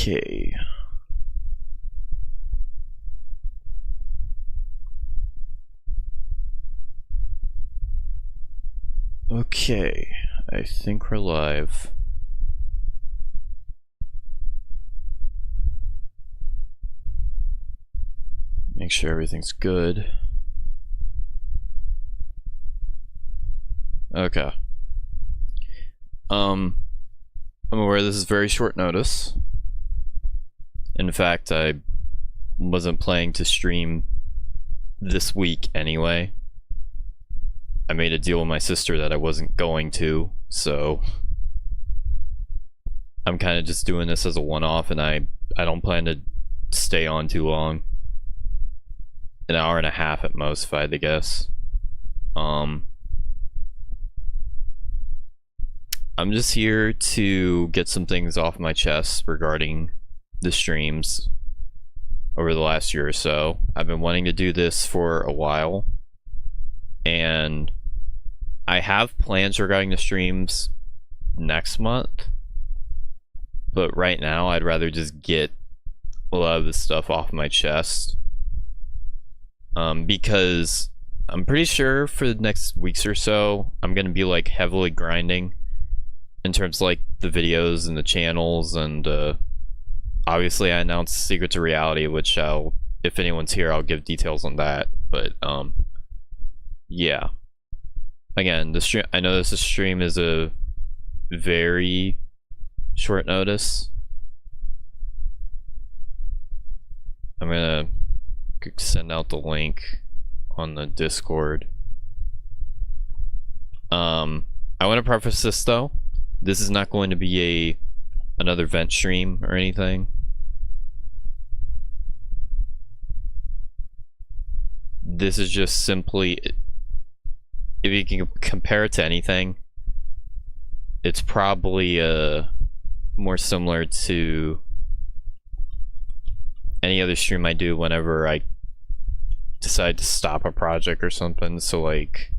Okay. Okay, I think we're live. Make sure everything's good. Okay. I'm aware this is very short notice. In fact, I wasn't planning to stream this week anyway. I made a deal with my sister that I wasn't going to, so I'm kind of just doing this as a one-off, and I don't plan to stay on too long. An hour and a half at most, if I had to guess. I'm just here to get some things off my chest regarding the streams over the last year or so. I've been wanting to do this for a while, and I have plans regarding the streams next month, but right now I'd rather just get a lot of this stuff off my chest, because I'm pretty sure for the next weeks or so I'm gonna be like heavily grinding in terms of like the videos and the channels, and obviously I announced Secrets of Reality, which I'll, if anyone's here, I'll give details on that. But yeah, again, the stream, I know this stream is a very short notice. I'm gonna send out the link on the Discord. I want to preface this though, this is not going to be another vent stream or anything. This is just simply, if you can compare it to anything, it's probably more similar to any other stream I do whenever I decide to stop a project or something. So like,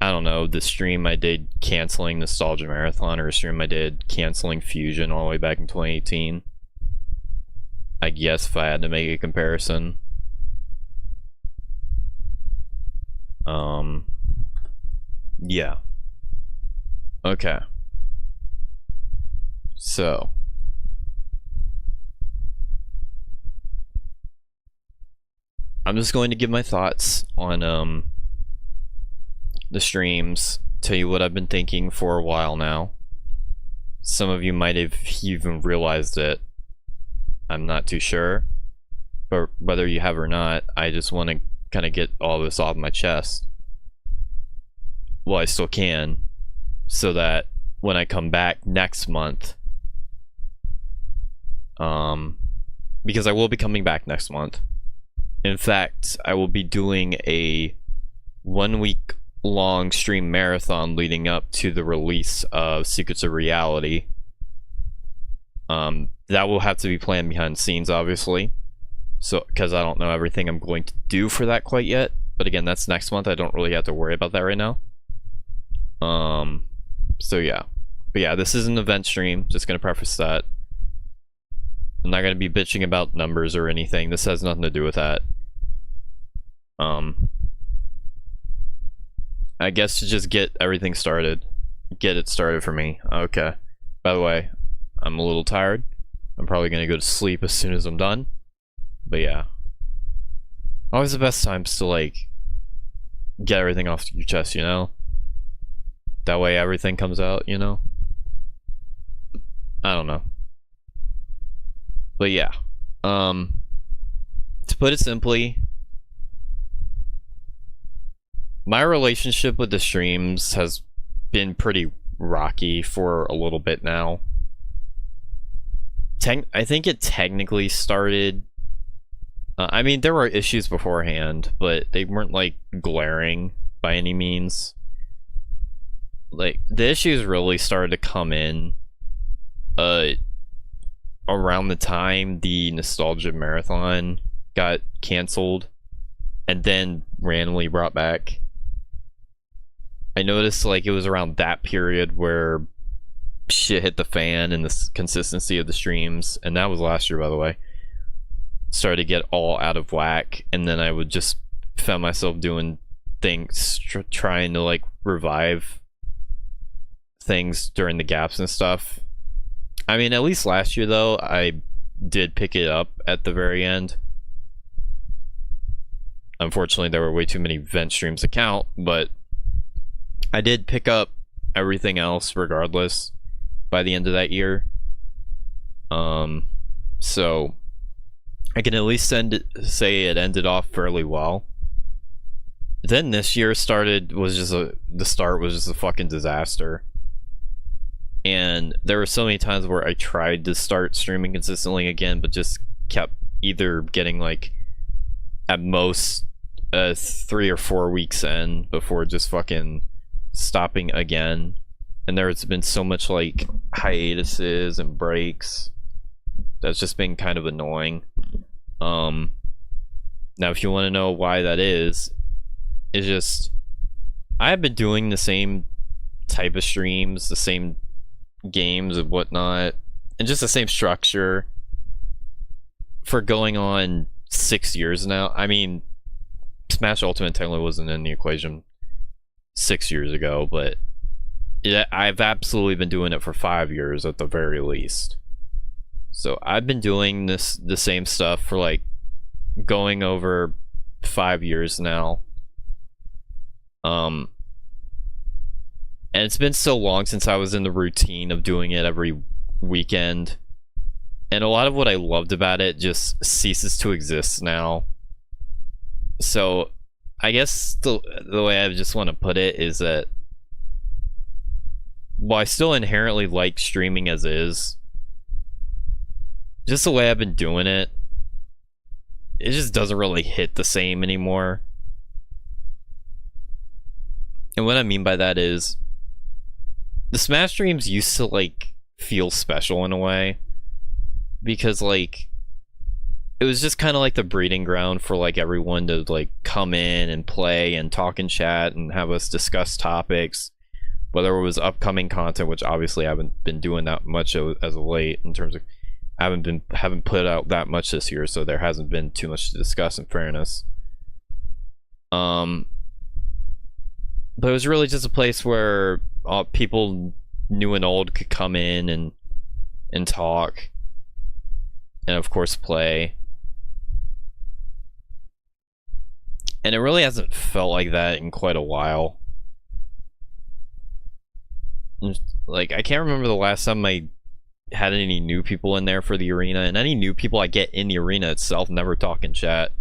I don't know, the stream I did canceling Nostalgia Marathon, or a stream I did canceling Fusion all the way back in 2018. I guess if I had to make a comparison. Yeah. Okay. So. I'm just going to give my thoughts on, the streams, tell you what I've been thinking for a while now. Some of you might have even realized it. I'm not too sure, but whether you have or not, I just want to kind of get all this off my chest while I still can, so that when I come back next month, because I will be coming back next month. In fact, I will be doing a 1 week long stream marathon leading up to the release of Secrets of Reality. That will have to be planned behind the scenes, obviously, so because I don't know everything I'm going to do for that quite yet. But again, that's next month. I don't really have to worry about that right now. So yeah, but yeah, this is an event stream, just gonna preface that. I'm not gonna be bitching about numbers or anything. This has nothing to do with that. I guess to just get everything started. Get it started for me. Okay. By the way, I'm a little tired. I'm probably gonna go to sleep as soon as I'm done. But yeah. Always the best times to like get everything off your chest, you know? That way everything comes out, you know? I don't know. But yeah. To put it simply, my relationship with the streams has been pretty rocky for a little bit now. I think it technically started, I mean, there were issues beforehand, but they weren't like glaring by any means. Like, the issues really started to come in around the time the Nostalgia Marathon got canceled and then randomly brought back. I noticed like it was around that period where shit hit the fan and the consistency of the streams, and that was last year, by the way, started to get all out of whack, and then I would just found myself doing things, trying to like revive things during the gaps and stuff. I mean, at least last year though, I did pick it up at the very end. Unfortunately, there were way too many vent streams to count, but I did pick up everything else regardless by the end of that year. So I can at least say it ended off fairly well. Then this year the start was just a fucking disaster. And there were so many times where I tried to start streaming consistently again, but just kept either getting like at most 3 or 4 weeks in before just fucking stopping again. And there's been so much like hiatuses and breaks that's just been kind of annoying. Now if you want to know why that is, it's just I've been doing the same type of streams, the same games and whatnot, and just the same structure for going on 6 years now. I mean, Smash Ultimate technically wasn't in the equation 6 years ago, but I've absolutely been doing it for 5 years at the very least. So I've been doing the same stuff for like going over 5 years now. And it's been so long since I was in the routine of doing it every weekend, and a lot of what I loved about it just ceases to exist now. So I guess the way I just want to put it is that while I still inherently like streaming as is, just the way I've been doing it, it just doesn't really hit the same anymore. And what I mean by that is, the Smash streams used to like feel special in a way, because like it was just kind of like the breeding ground for like everyone to like come in and play and talk and chat and have us discuss topics, whether it was upcoming content, which obviously I haven't been doing that much as of late, in terms of I haven't put out that much this year, so there hasn't been too much to discuss, in fairness. But it was really just a place where people new and old could come in and talk, and of course play. And it really hasn't felt like that in quite a while. Like, I can't remember the last time I had any new people in there for the arena, and any new people I get in the arena itself never talk in chat.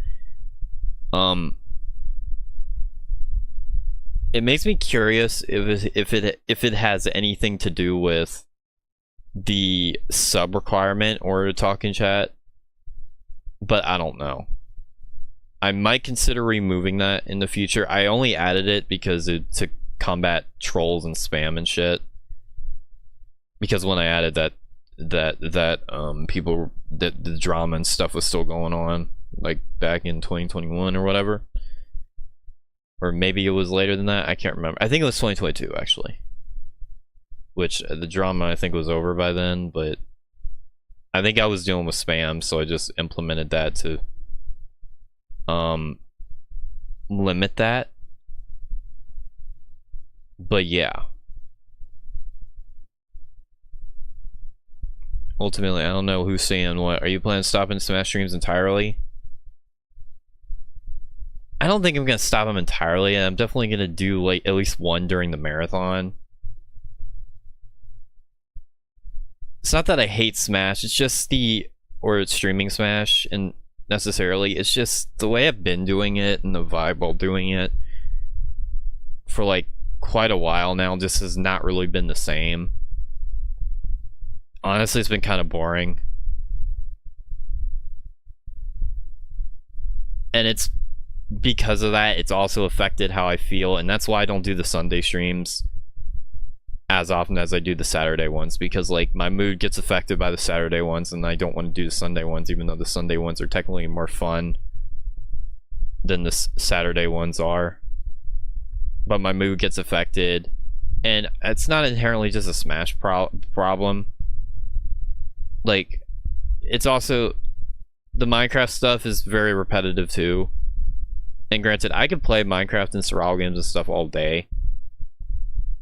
It makes me curious if it has anything to do with the sub requirement or to talk in chat, but I don't know. I might consider removing that in the future. I only added it because to combat trolls and spam and shit. Because when I added that people, that the drama and stuff was still going on, like back in 2021 or whatever. Or maybe it was later than that, I can't remember. I think it was 2022 actually. Which the drama I think was over by then, but I think I was dealing with spam, so I just implemented that to limit that. But yeah. Ultimately, I don't know who's saying what. Are you planning on stopping Smash streams entirely? I don't think I'm gonna stop them entirely. I'm definitely gonna do like at least one during the marathon. It's not that I hate Smash, it's just or streaming Smash, and necessarily, it's just the way I've been doing it and the vibe while doing it for like quite a while now just has not really been the same. Honestly, it's been kind of boring. And it's because of that, it's also affected how I feel, and that's why I don't do the Sunday streams as often as I do the Saturday ones, because like my mood gets affected by the Saturday ones, and I don't want to do the Sunday ones, even though the Sunday ones are technically more fun than the Saturday ones are. But my mood gets affected, And it's not inherently just a Smash problem. Like, it's also, the Minecraft stuff is very repetitive too. And granted, I could play Minecraft and survival games and stuff all day.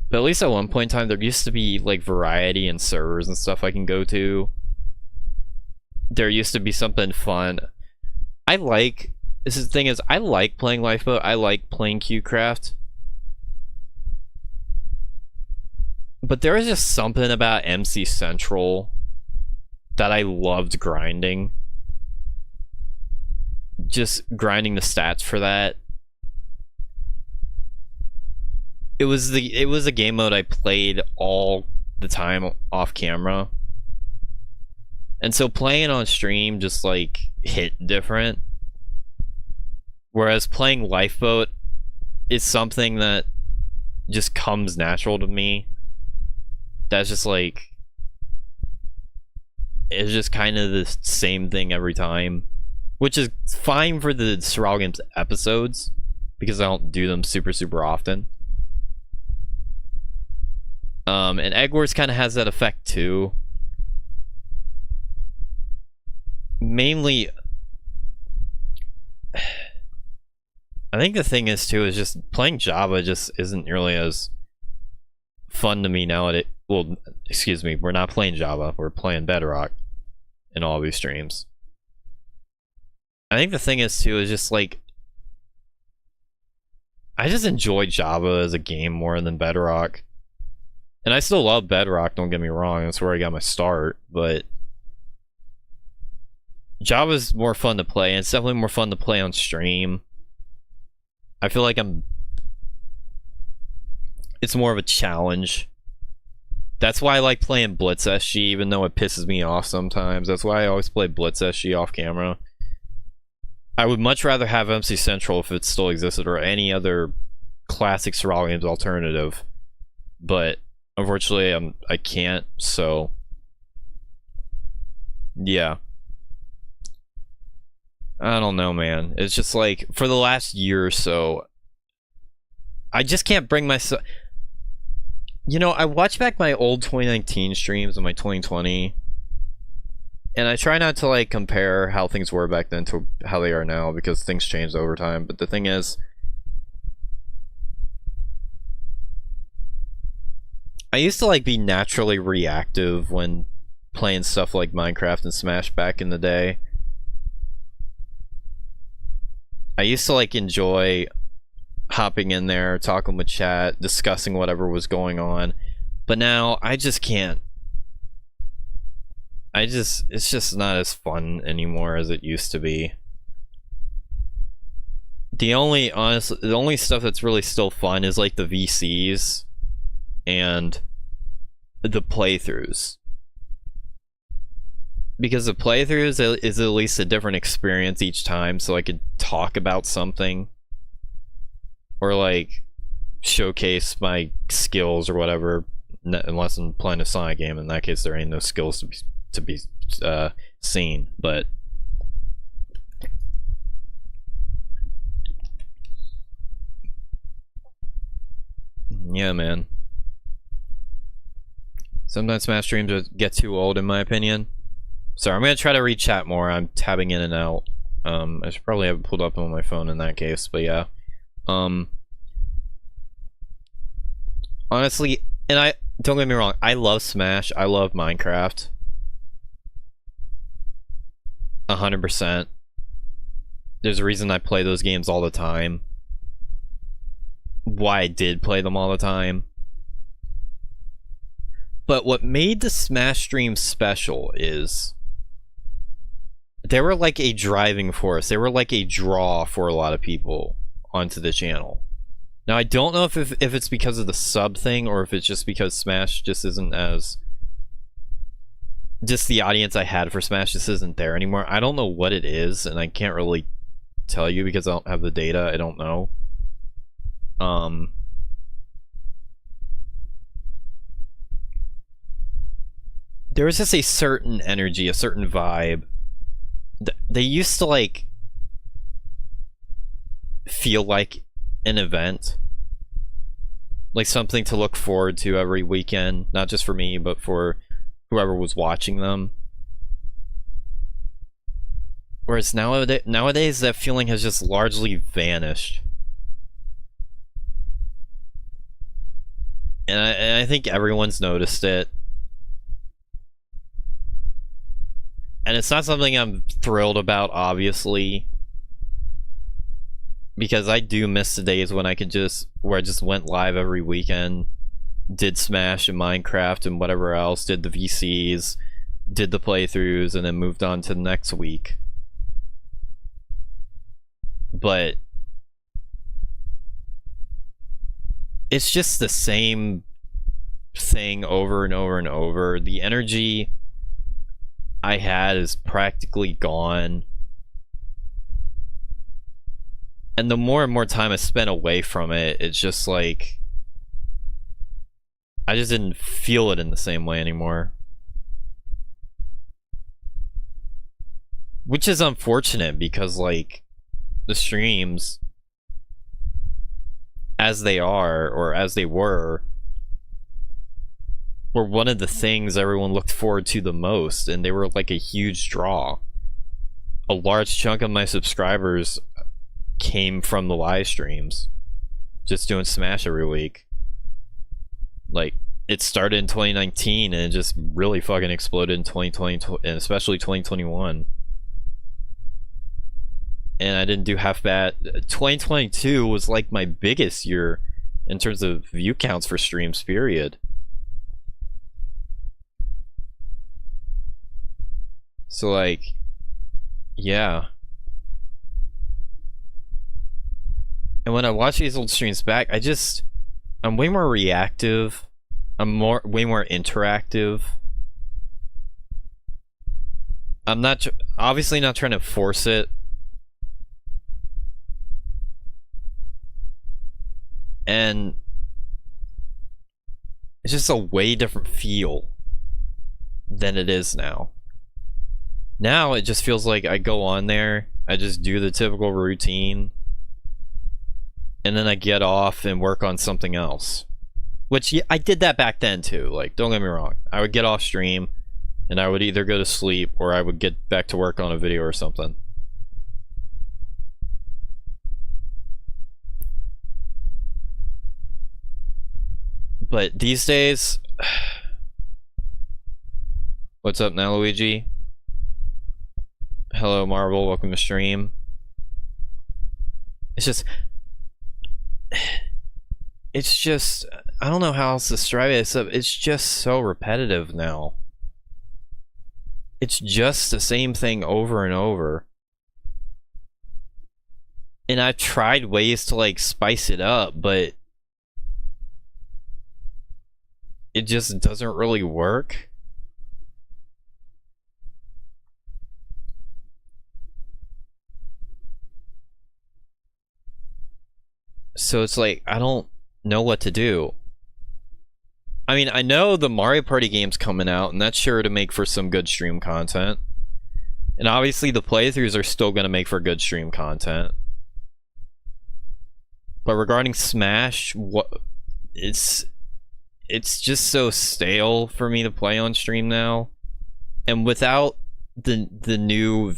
But at least at one point in time, there used to be like variety and servers and stuff I can go to. There used to be something fun. I like playing Lifeboat. I like playing QCraft. But there was just something about MC Central that I loved grinding. Just grinding the stats for that. It was a game mode I played all the time off camera. And so playing on stream just like hit different. Whereas playing Lifeboat is something that just comes natural to me. That's just like, it's just kind of the same thing every time, which is fine for the survival games episodes because I don't do them super often. And Egg Wars kind of has that effect too. Mainly, I think the thing is too is just playing Java just isn't really as fun to me nowadays. Well, excuse me, we're not playing Java, we're playing Bedrock in all of these streams. I think the thing is too is just like, I just enjoy Java as a game more than Bedrock. And I still love Bedrock, don't get me wrong, that's where I got my start, but Java's more fun to play, and it's definitely more fun to play on stream. I feel like it's more of a challenge. That's why I like playing Blitz SG, even though it pisses me off sometimes. That's why I always play Blitz SG off camera. I would much rather have MC Central if it still existed, or any other classic survival games alternative. But unfortunately, I can't, so yeah. I don't know, man. It's just like, for the last year or so, I just can't bring myself... You know, I watch back my old 2019 streams and my 2020, and I try not to like compare how things were back then to how they are now, because things changed over time. But the thing is, I used to like be naturally reactive when playing stuff like Minecraft and Smash back in the day. I used to like enjoy hopping in there, talking with chat, discussing whatever was going on. But now I just can't. It's just not as fun anymore as it used to be. The only stuff that's really still fun is like the VCs and the playthroughs. Because the playthroughs is at least a different experience each time, so I could talk about something. Or like showcase my skills or whatever, unless I'm playing a Sonic game. In that case, there ain't no skills to be seen. But yeah, man. Sometimes Smash streams get too old, in my opinion. Sorry, I'm gonna try to read chat more. I'm tabbing in and out. I should probably have it pulled up on my phone in that case, but yeah. Honestly, and I don't get me wrong, I love Smash, I love Minecraft 100%. There's a reason I play those games all the time. Why I did play them all the time. But what made the Smash stream special is they were like a driving force. They were like a draw for a lot of people onto the channel. Now, I don't know if it's because of the sub thing, or if it's just because Smash just isn't as... Just the audience I had for Smash just isn't there anymore. I don't know what it is, and I can't really tell you because I don't have the data. I don't know. There was just a certain energy, a certain vibe. They used to, like, feel like an event. like something to look forward to every weekend, not just for me, but for whoever was watching them. Whereas nowadays that feeling has just largely vanished. And I think everyone's noticed it. And it's not something I'm thrilled about, obviously. Because I do miss the days when I just went live every weekend, did Smash and Minecraft and whatever else, did the VCs, did the playthroughs, and then moved on to the next week. But it's just the same thing over and over and over. The energy I had is practically gone. And the more and more time I spent away from it, it's just like I just didn't feel it in the same way anymore. Which is unfortunate because, like, the streams as they are, or as they were one of the things everyone looked forward to the most, and they were like a huge draw. A large chunk of my subscribers came from the live streams, just doing Smash every week. Like, it started in 2019 and it just really fucking exploded in 2020 and especially 2021. And I didn't do half bad. 2022 was like my biggest year in terms of view counts for streams, period. So, like, yeah. And when I watch these old streams back, I'm way more reactive. I'm way more interactive. I'm not, obviously not trying to force it. And it's just a way different feel than it is now. Now it just feels like I go on there, I just do the typical routine, and then I get off and work on something else. Which, I did that back then too, like, don't get me wrong. I would get off stream, and I would either go to sleep, or I would get back to work on a video or something. But these days... What's up now, Luigi? Hello, Marvel, welcome to stream. It's just, I don't know how else to describe it. It's just so repetitive now. It's just the same thing over and over. And I've tried ways to, like, spice it up, but it just doesn't really work. So it's like, I don't know what to do. I mean, I know the Mario Party game's coming out, and that's sure to make for some good stream content. And obviously the playthroughs are still going to make for good stream content. But regarding Smash, it's just so stale for me to play on stream now. And without the new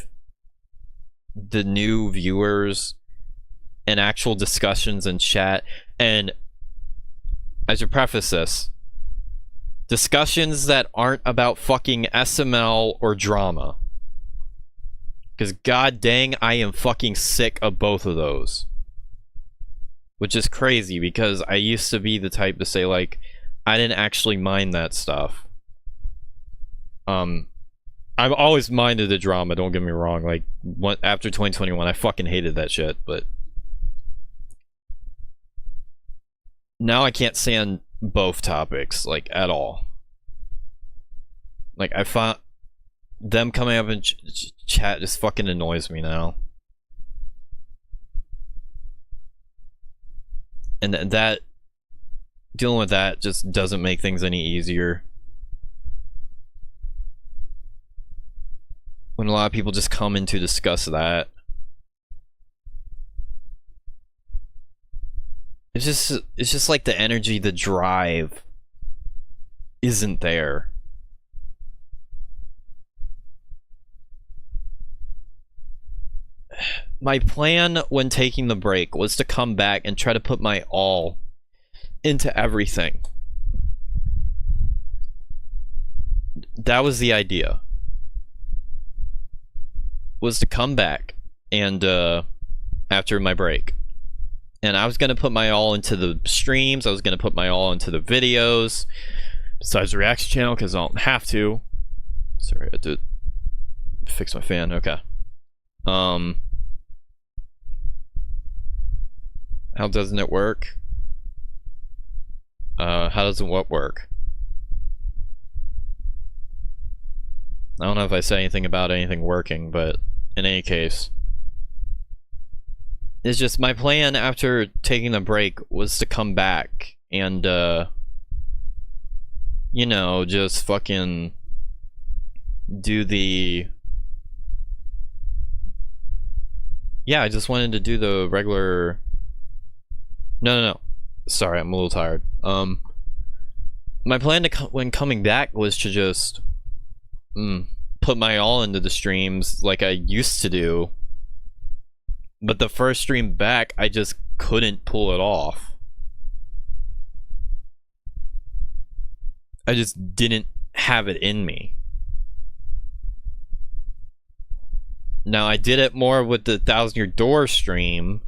viewers and actual discussions in chat, and I should preface this, discussions that aren't about fucking SML or drama, because god dang, I am fucking sick of both of those. Which is crazy, because I used to be the type to say, like, I didn't actually mind that stuff. I've always minded the drama, don't get me wrong. Like, after 2021, I fucking hated that shit, but now I can't stand both topics, like, at all. Like, I found them coming up in chat just fucking annoys me now. And that, dealing with that just doesn't make things any easier. When a lot of people just come in to discuss that. it's just like the energy, the drive isn't there. My plan when taking the break was to come back and try to put my all into everything. That was the idea. Was to come back and after my break. And I was going to put my all into the streams. I was going to put my all into the videos. Besides the reaction channel, because I don't have to. Sorry, I had to fix my fan. Okay. How doesn't it work? How doesn't what work? I don't know if I said anything about anything working, but in any case. It's just my plan after taking the break was to come back and, you know, just fucking do the... Yeah, I just wanted to do the regular... No. Sorry, I'm a little tired. My plan to when coming back was to just put my all into the streams like I used to do. But the first stream back, I just couldn't pull it off. I just didn't have it in me. Now, I did it more with the 1,000 Year Door stream.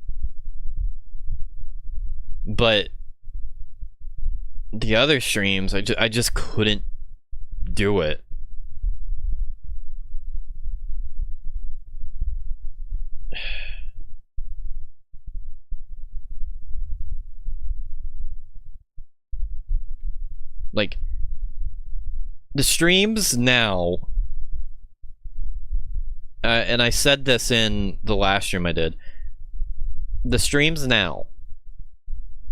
But the other streams, I just couldn't do it. Like, the streams now, and I said this in the last stream I did, the streams now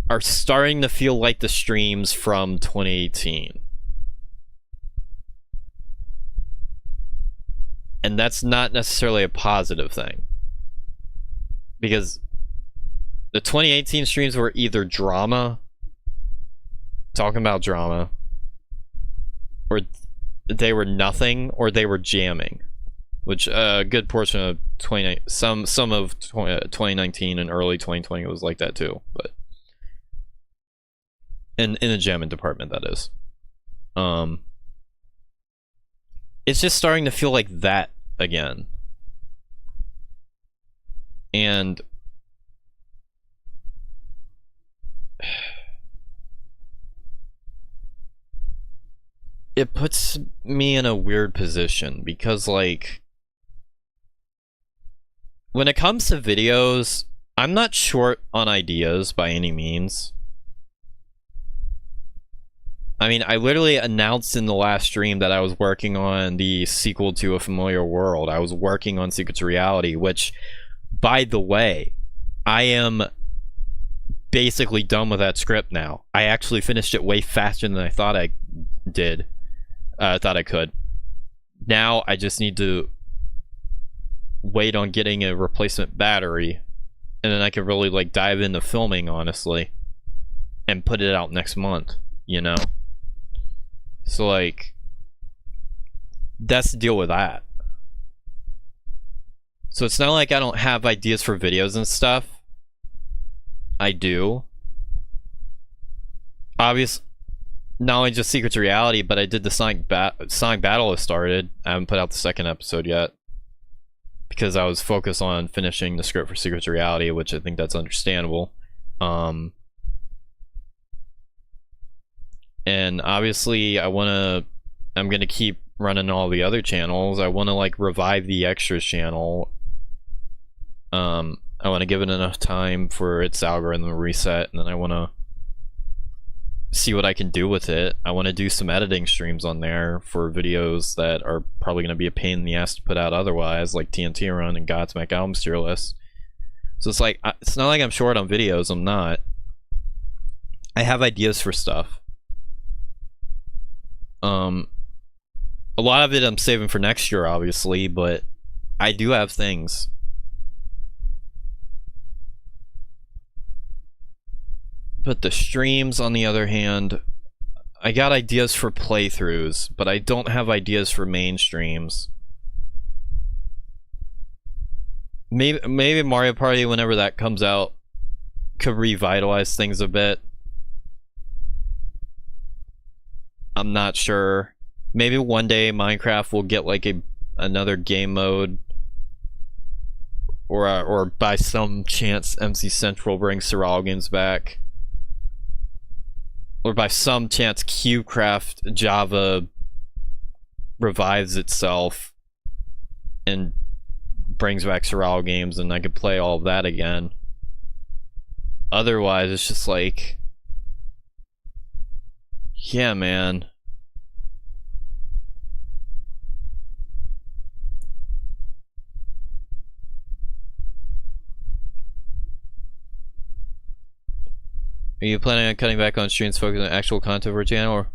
are starting to feel like the streams from 2018. And that's not necessarily a positive thing. Because the 2018 streams were either drama, talking about drama, or they were nothing, or they were jamming. Which a good portion of 2019 and early 2020 was like that too, but in the jamming department, that is. It's just starting to feel like that again. And it puts me in a weird position because, like, when it comes to videos, I'm not short on ideas by any means. I mean, I literally announced in the last stream that I was working on the sequel to A Familiar World. I was working on Secrets of Reality, which, by the way, I am basically done with that script now. I actually finished it way faster than I thought I did. Thought I could. Now I just need to wait on getting a replacement battery, and then I can really, like, dive into filming, honestly, and put it out next month, you know? So, like, that's the deal with that. So it's not like I don't have ideas for videos and stuff. I do. Obviously, not only just Secrets of Reality, but I did the Sonic Battle has started. I haven't put out the second episode yet, because I was focused on finishing the script for Secrets of Reality, which I think that's understandable. And obviously I'm gonna keep running all the other channels. I want to, like, revive the extras channel. I want to give it enough time for its algorithm to reset, and then I want to see what I can do with it. I want to do some editing streams on there for videos that are probably going to be a pain in the ass to put out otherwise, like TNT Run and Godsmack Albums Tier List. So it's like, it's not like I'm short on videos. I'm not. I have ideas for stuff. A lot of it I'm saving for next year, obviously, but I do have things. But the streams, on the other hand, I got ideas for playthroughs, but I don't have ideas for main streams. Maybe Mario Party, whenever that comes out, could revitalize things a bit. I'm not sure. Maybe one day Minecraft will get like another game mode, or by some chance MC Central brings Survival games back, or by some chance QCraft Java revives itself and brings back Survival games, and I could play all of that again. Otherwise, it's just like, yeah, man. Are you planning on cutting back on streams, focusing on actual content for a channel, or?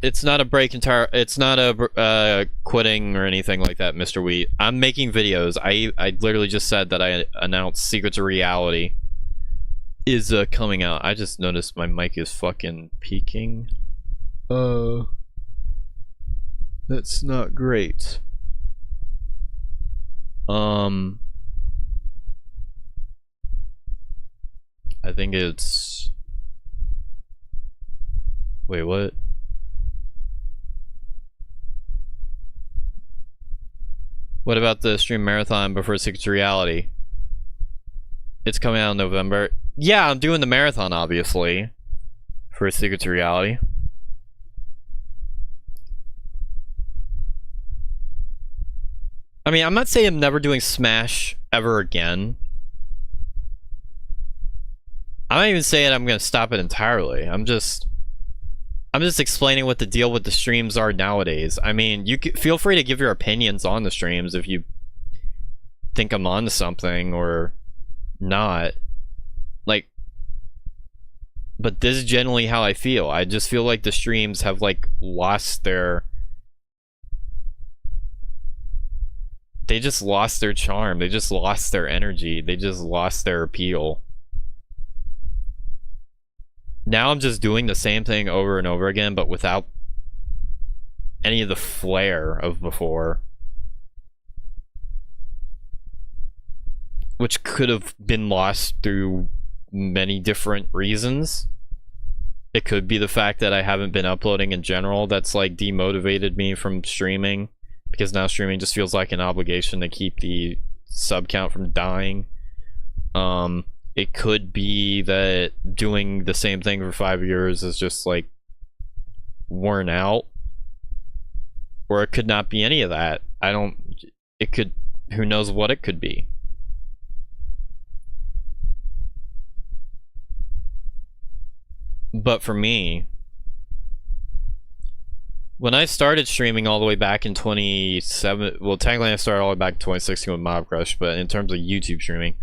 It's not a break entire. It's not a quitting or anything like that, Mr. Wheat. I'm making videos. I literally just said that I announced Secrets of Reality is coming out. I just noticed my mic is fucking peaking. That's not great. I think it's... Wait, what? What about the stream marathon before Secrets of Reality? It's coming out in November. Yeah, I'm doing the marathon, obviously, for Secrets of Reality. I mean, I'm not saying I'm never doing Smash ever again. I'm not even saying I'm gonna stop it entirely. I'm just explaining what the deal with the streams are nowadays. I mean, you can, feel free to give your opinions on the streams if you think I'm onto something or not. Like, but this is generally how I feel. I just feel like the streams have like lost their... They just lost their charm. They just lost their energy. They just lost their appeal. Now I'm just doing the same thing over and over again, but without any of the flair of before. Which could have been lost through many different reasons. It could be the fact that I haven't been uploading in general that's like demotivated me from streaming, because now streaming just feels like an obligation to keep the sub count from dying. It could be that doing the same thing for 5 years is just like worn out, or it could not be any of that. It could, who knows what it could be. But for me, when I started streaming all the way back in 2017, well, technically I started all the way back in 2016 with Mob Crush, but in terms of YouTube streaming,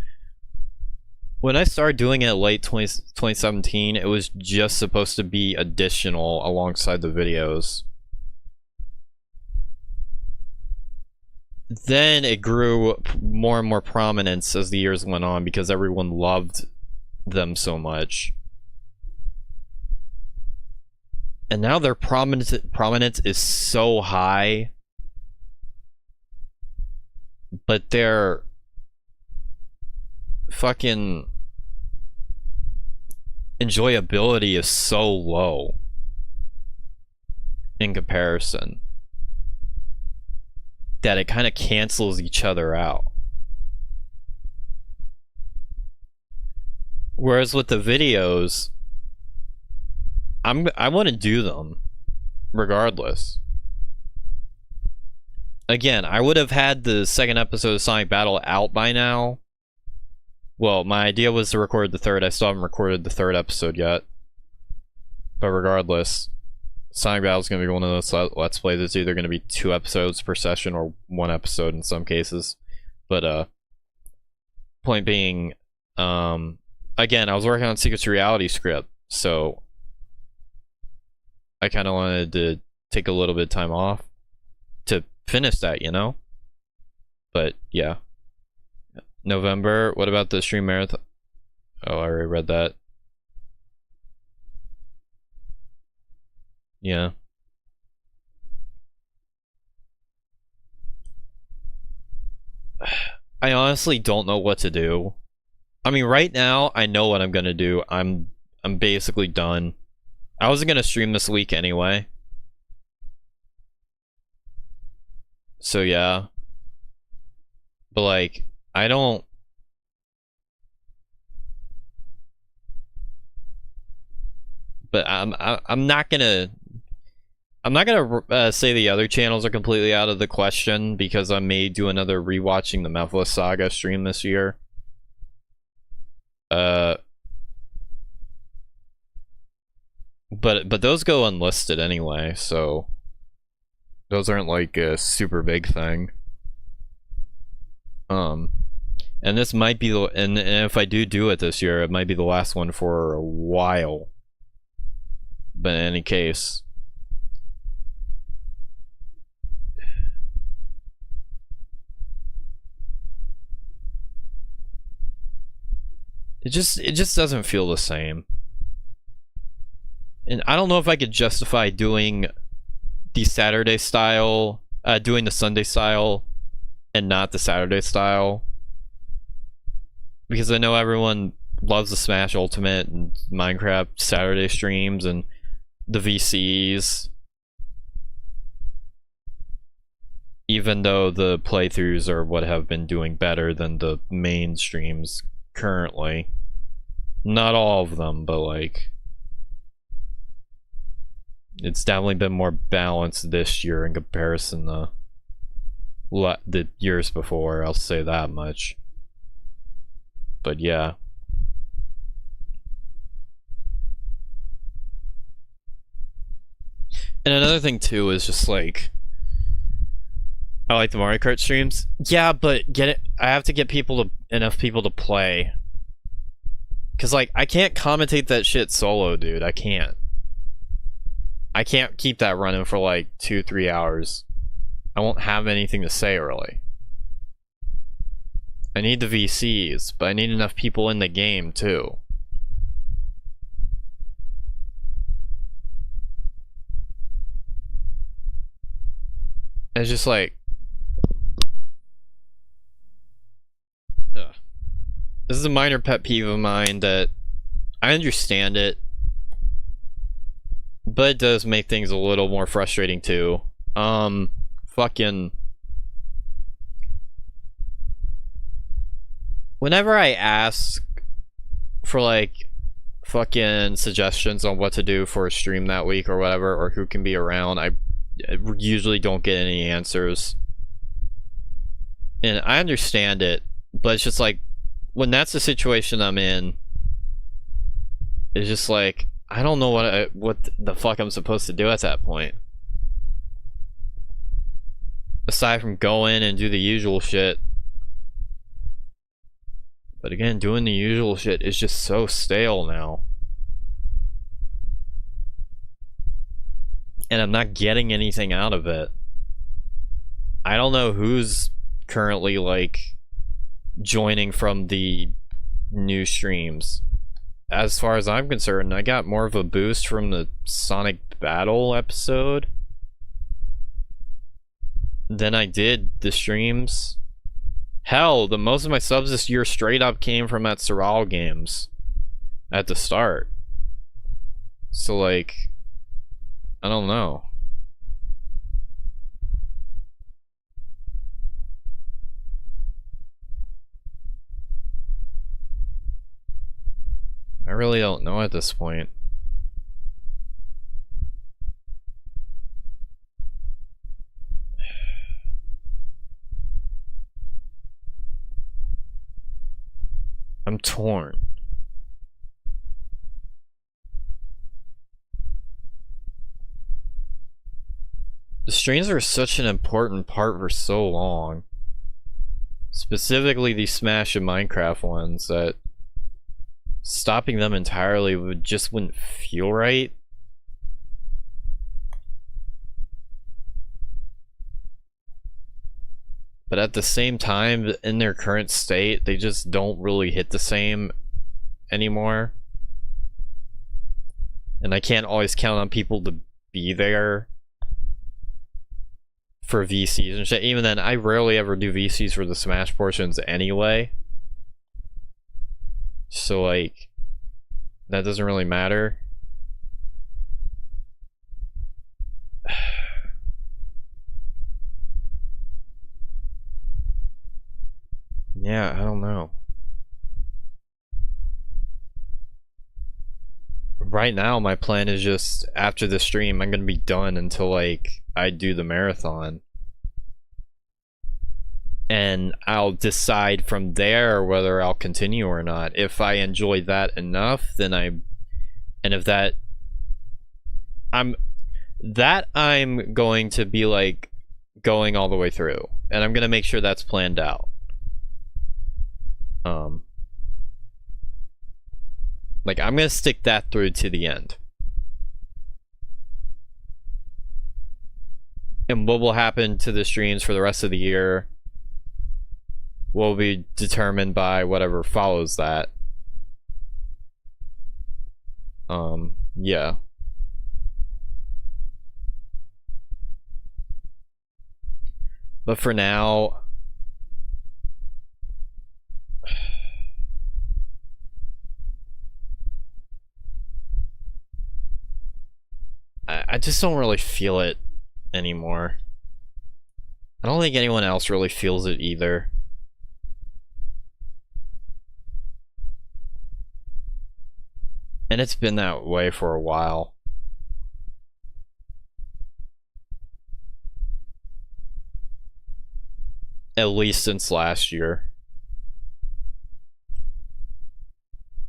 when I started doing it late 2017, it was just supposed to be additional alongside the videos. Then it grew more and more prominence as the years went on because everyone loved them so much. And now their prominence is so high, but their fucking enjoyability is so low in comparison that it kind of cancels each other out. Whereas with the videos, I want to do them regardless. Again, I would have had the second episode of Sonic Battle out by now. Well, my idea was to record the third. I still haven't recorded the third episode yet. But regardless, Sonic Battle is going to be one of those Let's Plays. It's either going to be 2 episodes per session or 1 episode in some cases. But, point being, again, I was working on Secrets of Reality script, so I kind of wanted to take a little bit of time off to finish that, you know? But, yeah. November, what about the stream marathon? Oh, I already read that. Yeah. I honestly don't know what to do. I mean, right now, I know what I'm gonna do. I'm basically done. I wasn't gonna stream this week anyway. So yeah. But like, I don't... But I'm not gonna... I'm not gonna say the other channels are completely out of the question, because I may do another rewatching the Methless Saga stream this year. But those go unlisted anyway, so those aren't like a super big thing. And this might be the, and if I do it this year, it might be the last one for a while. But in any case, it just doesn't feel the same. And I don't know if I could justify doing the Saturday style, doing the Sunday style, and not the Saturday style. Because I know everyone loves the Smash Ultimate and Minecraft Saturday streams and the VCs. Even though the playthroughs are what have been doing better than the main streams currently. Not all of them, but like... It's definitely been more balanced this year in comparison to the years before, I'll say that much. But yeah. And another thing too is just like, I like the Mario Kart streams. Yeah, but I have to get enough people to play. Cause like, I can't commentate that shit solo, dude. I can't keep that running for like 2-3 hours. I won't have anything to say really. I need the VCs, but I need enough people in the game too. It's just like... Ugh. This is a minor pet peeve of mine that I understand it, but it does make things a little more frustrating too. Fucking... Whenever I ask for like fucking suggestions on what to do for a stream that week or whatever, or who can be around, I usually don't get any answers. And I understand it, but it's just like, when that's the situation I'm in, it's just like, I don't know what the fuck I'm supposed to do at that point. Aside from go in and do the usual shit. But again, doing the usual shit is just so stale now. And I'm not getting anything out of it. I don't know who's currently like joining from the new streams. As far as I'm concerned, I got more of a boost from the Sonic Battle episode than I did the streams. Hell, the most of my subs this year straight up came from that Sorrel games at the start. So like, I don't know. I really don't know at this point. I'm torn. The streams are such an important part for so long. Specifically the Smash and Minecraft ones, that stopping them entirely wouldn't feel right. But at the same time, in their current state, they just don't really hit the same anymore. And I can't always count on people to be there for VCs and shit. Even then, I rarely ever do VCs for the Smash portions anyway. So, like, that doesn't really matter. Yeah, I don't know. Right now, my plan is just after the stream, I'm gonna be done until like I do the marathon, and I'll decide from there whether I'll continue or not. If I enjoy that enough, then if that I'm going to be like going all the way through, and I'm gonna make sure that's planned out. Like, I'm gonna stick that through to the end. And what will happen to the streams for the rest of the year will be determined by whatever follows that. Yeah. But for now, I just don't really feel it anymore. I don't think anyone else really feels it either. And it's been that way for a while. At least since last year.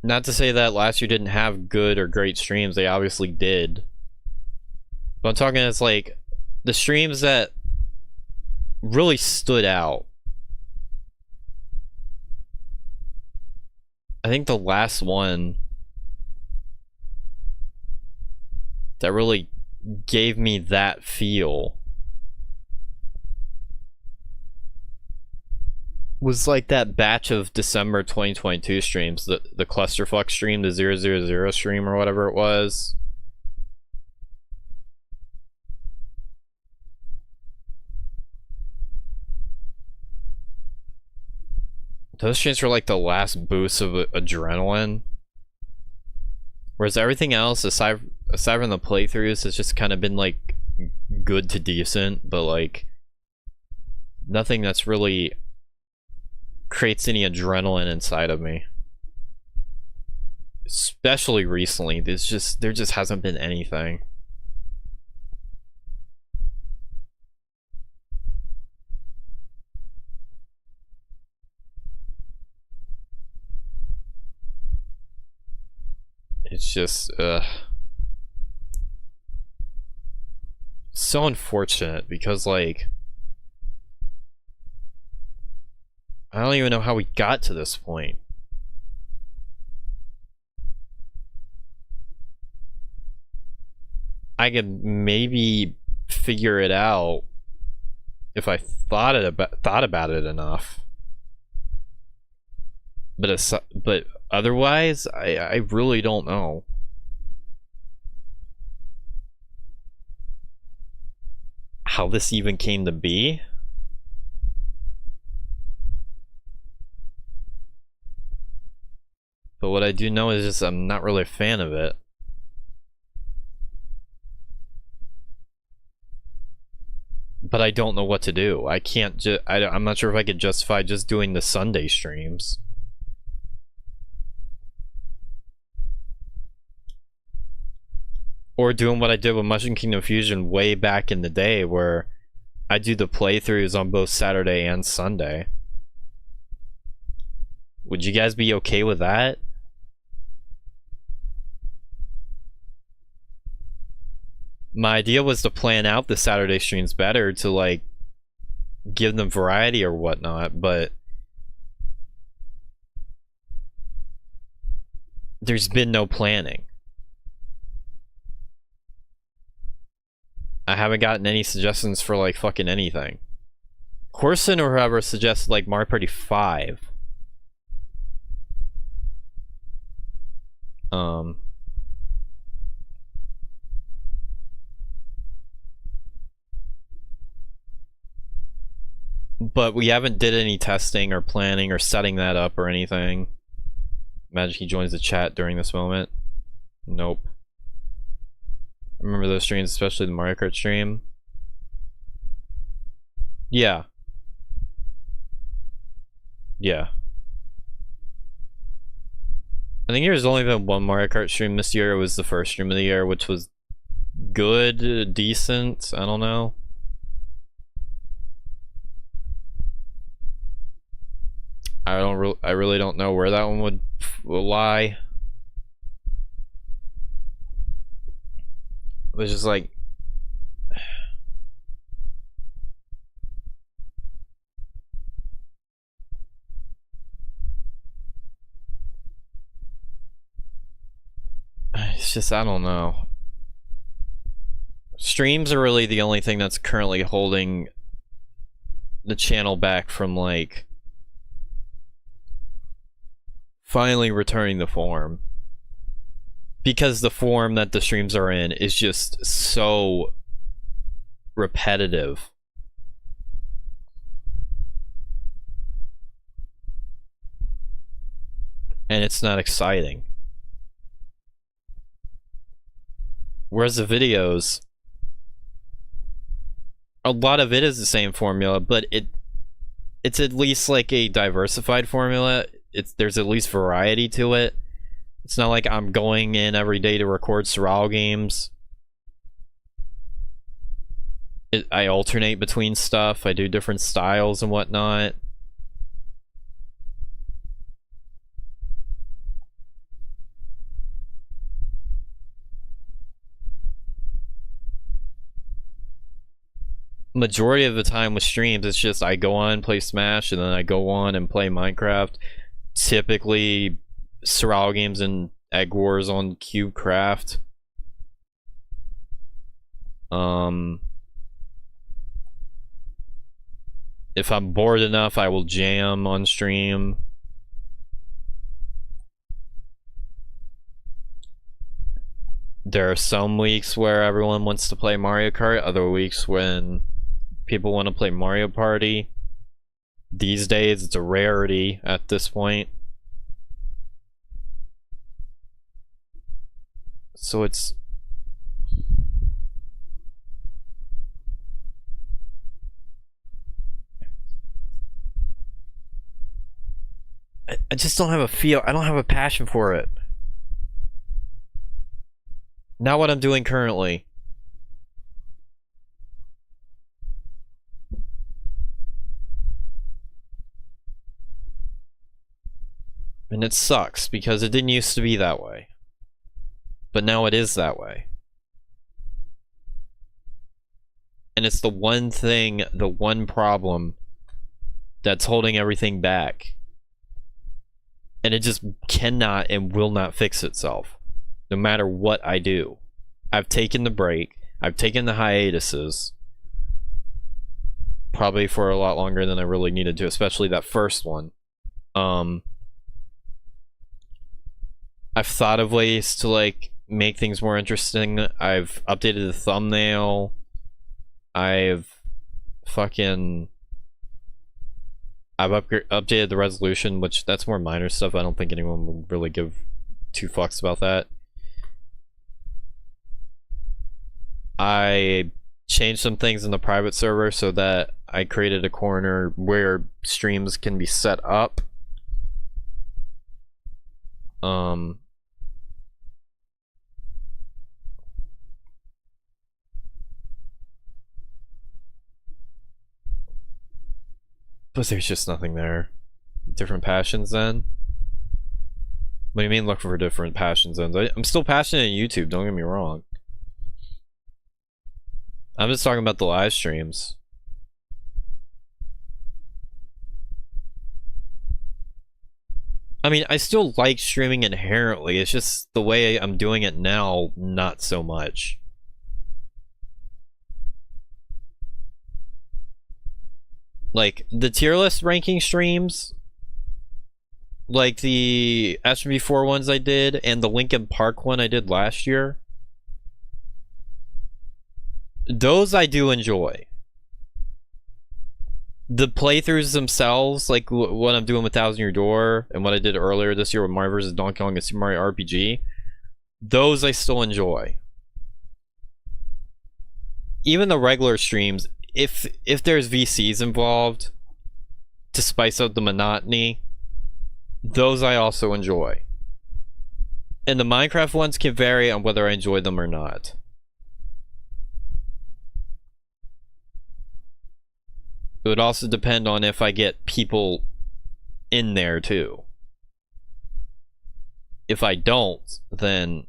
Not to say that last year didn't have good or great streams, they obviously did. But I'm talking, it's like the streams that really stood out. I think the last one that really gave me that feel was like that batch of December 2022 streams, the clusterfuck stream, the 000 stream or whatever it was. Those streams were like the last boost of adrenaline. Whereas everything else, aside from the playthroughs, has just kind of been like good to decent, but like nothing that's really creates any adrenaline inside of me. Especially recently, there just hasn't been anything. It's just so unfortunate because, like, I don't even know how we got to this point. I could maybe figure it out if I thought about it enough. But otherwise, I really don't know. How this even came to be? But what I do know is just I'm not really a fan of it. But I don't know what to do. I can't I'm not sure if I could justify just doing the Sunday streams. Or doing what I did with Mushroom Kingdom Fusion way back in the day, where I do the playthroughs on both Saturday and Sunday. Would you guys be okay with that? My idea was to plan out the Saturday streams better to like give them variety or whatnot, but there's been no planning. I haven't gotten any suggestions for like fucking anything. Corson or whoever suggested like Mario Party 5. But we haven't did any testing or planning or setting that up or anything. Imagine he joins the chat during this moment. Nope. I remember those streams, especially the Mario Kart stream. Yeah. Yeah. I think there's only been one Mario Kart stream this year. It was the first stream of the year, which was good, decent. I don't know. I really don't know where that one would lie. It was just like, it's just, I don't know. Streams are really the only thing that's currently holding the channel back from like finally returning the form, because the form that the streams are in is just so repetitive. And it's not exciting. Whereas the videos, a lot of it is the same formula, but it's at least like a diversified formula. There's at least variety to it. It's not like I'm going in every day to record survival games. I alternate between stuff. I do different styles and whatnot. Majority of the time with streams, it's just I go on, play Smash, and then I go on and play Minecraft. Typically survival games and Egg Wars on CubeCraft. If I'm bored enough, I will jam on stream. There are some weeks where everyone wants to play Mario Kart, other weeks when people want to play Mario Party. These days, it's a rarity at this point. So it's... I just don't have a feel. I don't have a passion for it. Not what I'm doing currently. And it sucks because it didn't used to be that way. But now it is that way. And it's the one thing, the one problem that's holding everything back. And it just cannot and will not fix itself, no matter what I do. I've taken the break. I've taken the hiatuses. Probably for a lot longer than I really needed to, especially that first one. I've thought of ways to like make things more interesting. I've updated the thumbnail. I've updated the resolution, which that's more minor stuff. I don't think anyone will really give two fucks about that. I changed some things in the private server so that I created a corner where streams can be set up. But there's just nothing there. Different passions then? What do you mean look for different passions then? I'm still passionate in YouTube, don't get me wrong. I'm just talking about the live streams. I mean, I still like streaming inherently, it's just the way I'm doing it now, not so much. Like, the tier list ranking streams, Like the SB4 ones I did and the Linkin Park one I did last year. Those I do enjoy. The playthroughs themselves, like what I'm doing with Thousand Year Door and what I did earlier this year with Mario vs. Donkey Kong and Super Mario RPG, those I still enjoy. Even the regular streams, if there's VCs involved to spice up the monotony, those I also enjoy. And the Minecraft ones can vary on whether I enjoy them or not. It would also depend on if I get people in there too. If I don't, then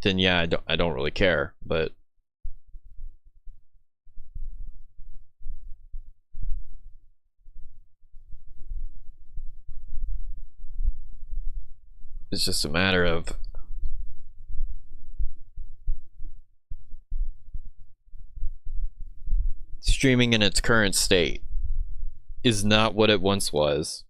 yeah, I don't really care, but it's just a matter of streaming in its current state is not what it once was.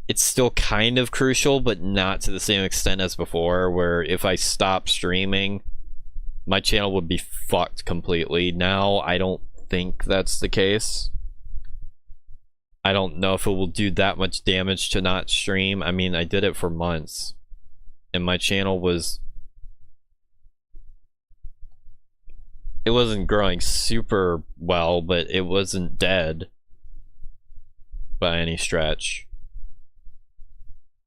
It's still kind of crucial, but not to the same extent as before, where if I stop streaming, my channel would be fucked completely. Now, I don't think that's the case. I don't know if it will do that much damage to not stream. I mean, I did it for months, and my channel was... it wasn't growing super well, but it wasn't dead by any stretch.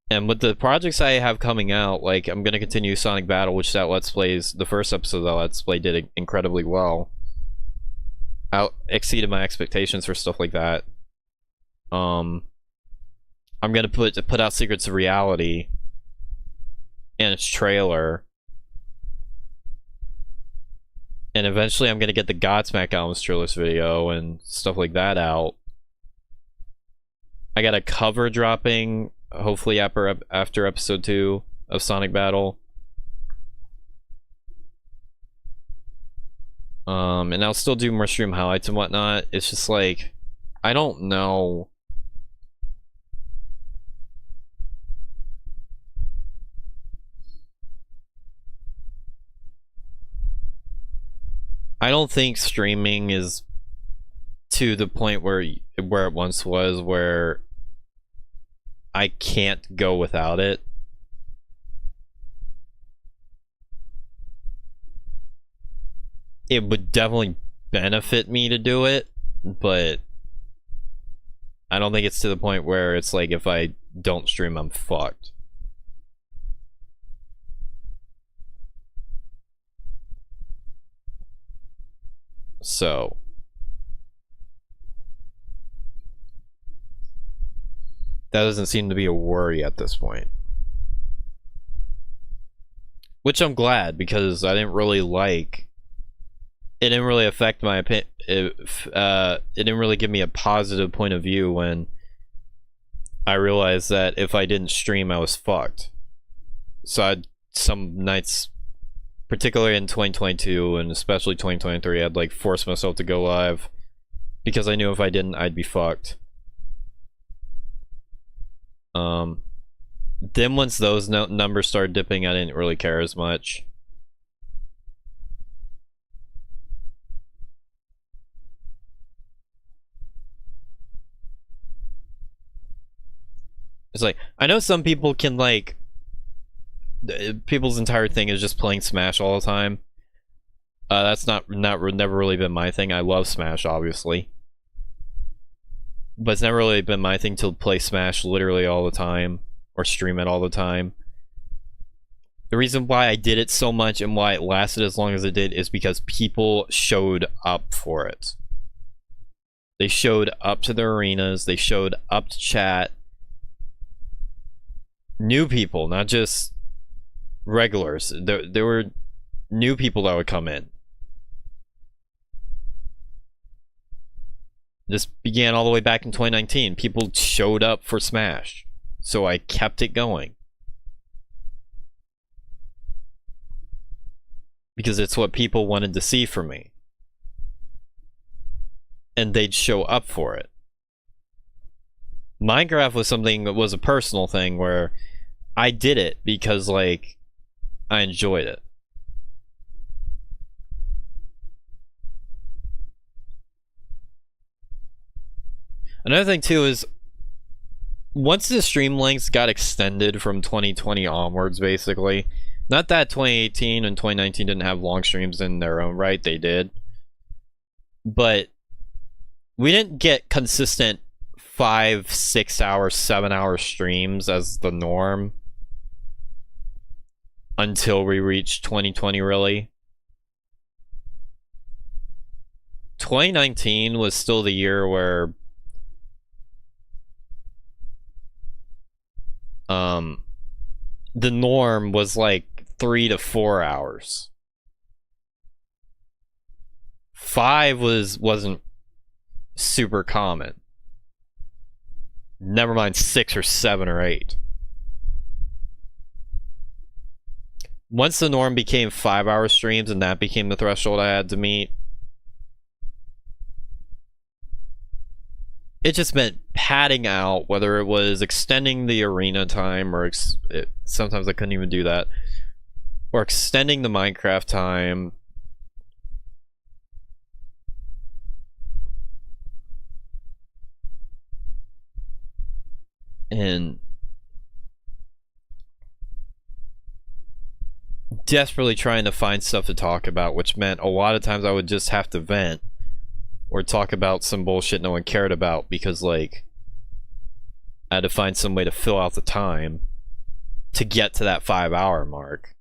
And with the projects I have coming out, like, I'm gonna continue Sonic Battle, which that Let's Plays, the first episode of that Let's Play did incredibly well. Exceeded my expectations for stuff like that. I'm gonna put out Secrets of Reality and its trailer. And eventually I'm gonna get the Godsmack album's trailers video and stuff like that out. I got a cover dropping, hopefully after episode 2 of Sonic Battle. And I'll still do more stream highlights and whatnot. It's just like, I don't know. I don't think streaming is to the point where it once was, where I can't go without it. It would definitely benefit me to do it, but I don't think it's to the point where it's like, if I don't stream, I'm fucked. So that doesn't seem to be a worry at this point, which I'm glad, because I didn't really like it. Didn't really affect my opinion. It didn't really give me a positive point of view when I realized that if I didn't stream, I was fucked. So some nights, particularly in 2022 and especially 2023, I'd like force myself to go live because I knew if I didn't, I'd be fucked. Then once those numbers started dipping, I didn't really care as much. It's like, I know some people can, like, people's entire thing is just playing Smash all the time. That's never really been my thing. I love Smash, obviously, but it's never really been my thing to play Smash literally all the time or stream it all the time. The reason why I did it so much and why it lasted as long as it did is because people showed up for it. They showed up to their arenas, they showed up to chat. New people, not just regulars. There were new people that would come in. This began all the way back in 2019. People showed up for Smash, so I kept it going because it's what people wanted to see from me. and they'd show up for it. Minecraft was something that was a personal thing where I did it because, like, I enjoyed it. Another thing too is once the stream lengths got extended from 2020 onwards, basically, not that 2018 and 2019 didn't have long streams in their own right, they did, but we didn't get consistent 5, 6 hour, 7 hour streams as the norm until we reached 2020, really. 2019 was still the year where the norm was like 3 to 4 hours. 5 wasn't super common. Never mind 6 or 7 or 8. Once the norm became 5-hour streams and that became the threshold I had to meet, it just meant padding out, whether it was extending the arena time, or sometimes I couldn't even do that, or extending the Minecraft time. And desperately trying to find stuff to talk about, which meant a lot of times I would just have to vent or talk about some bullshit no one cared about because, like, I had to find some way to fill out the time to get to that 5-hour mark.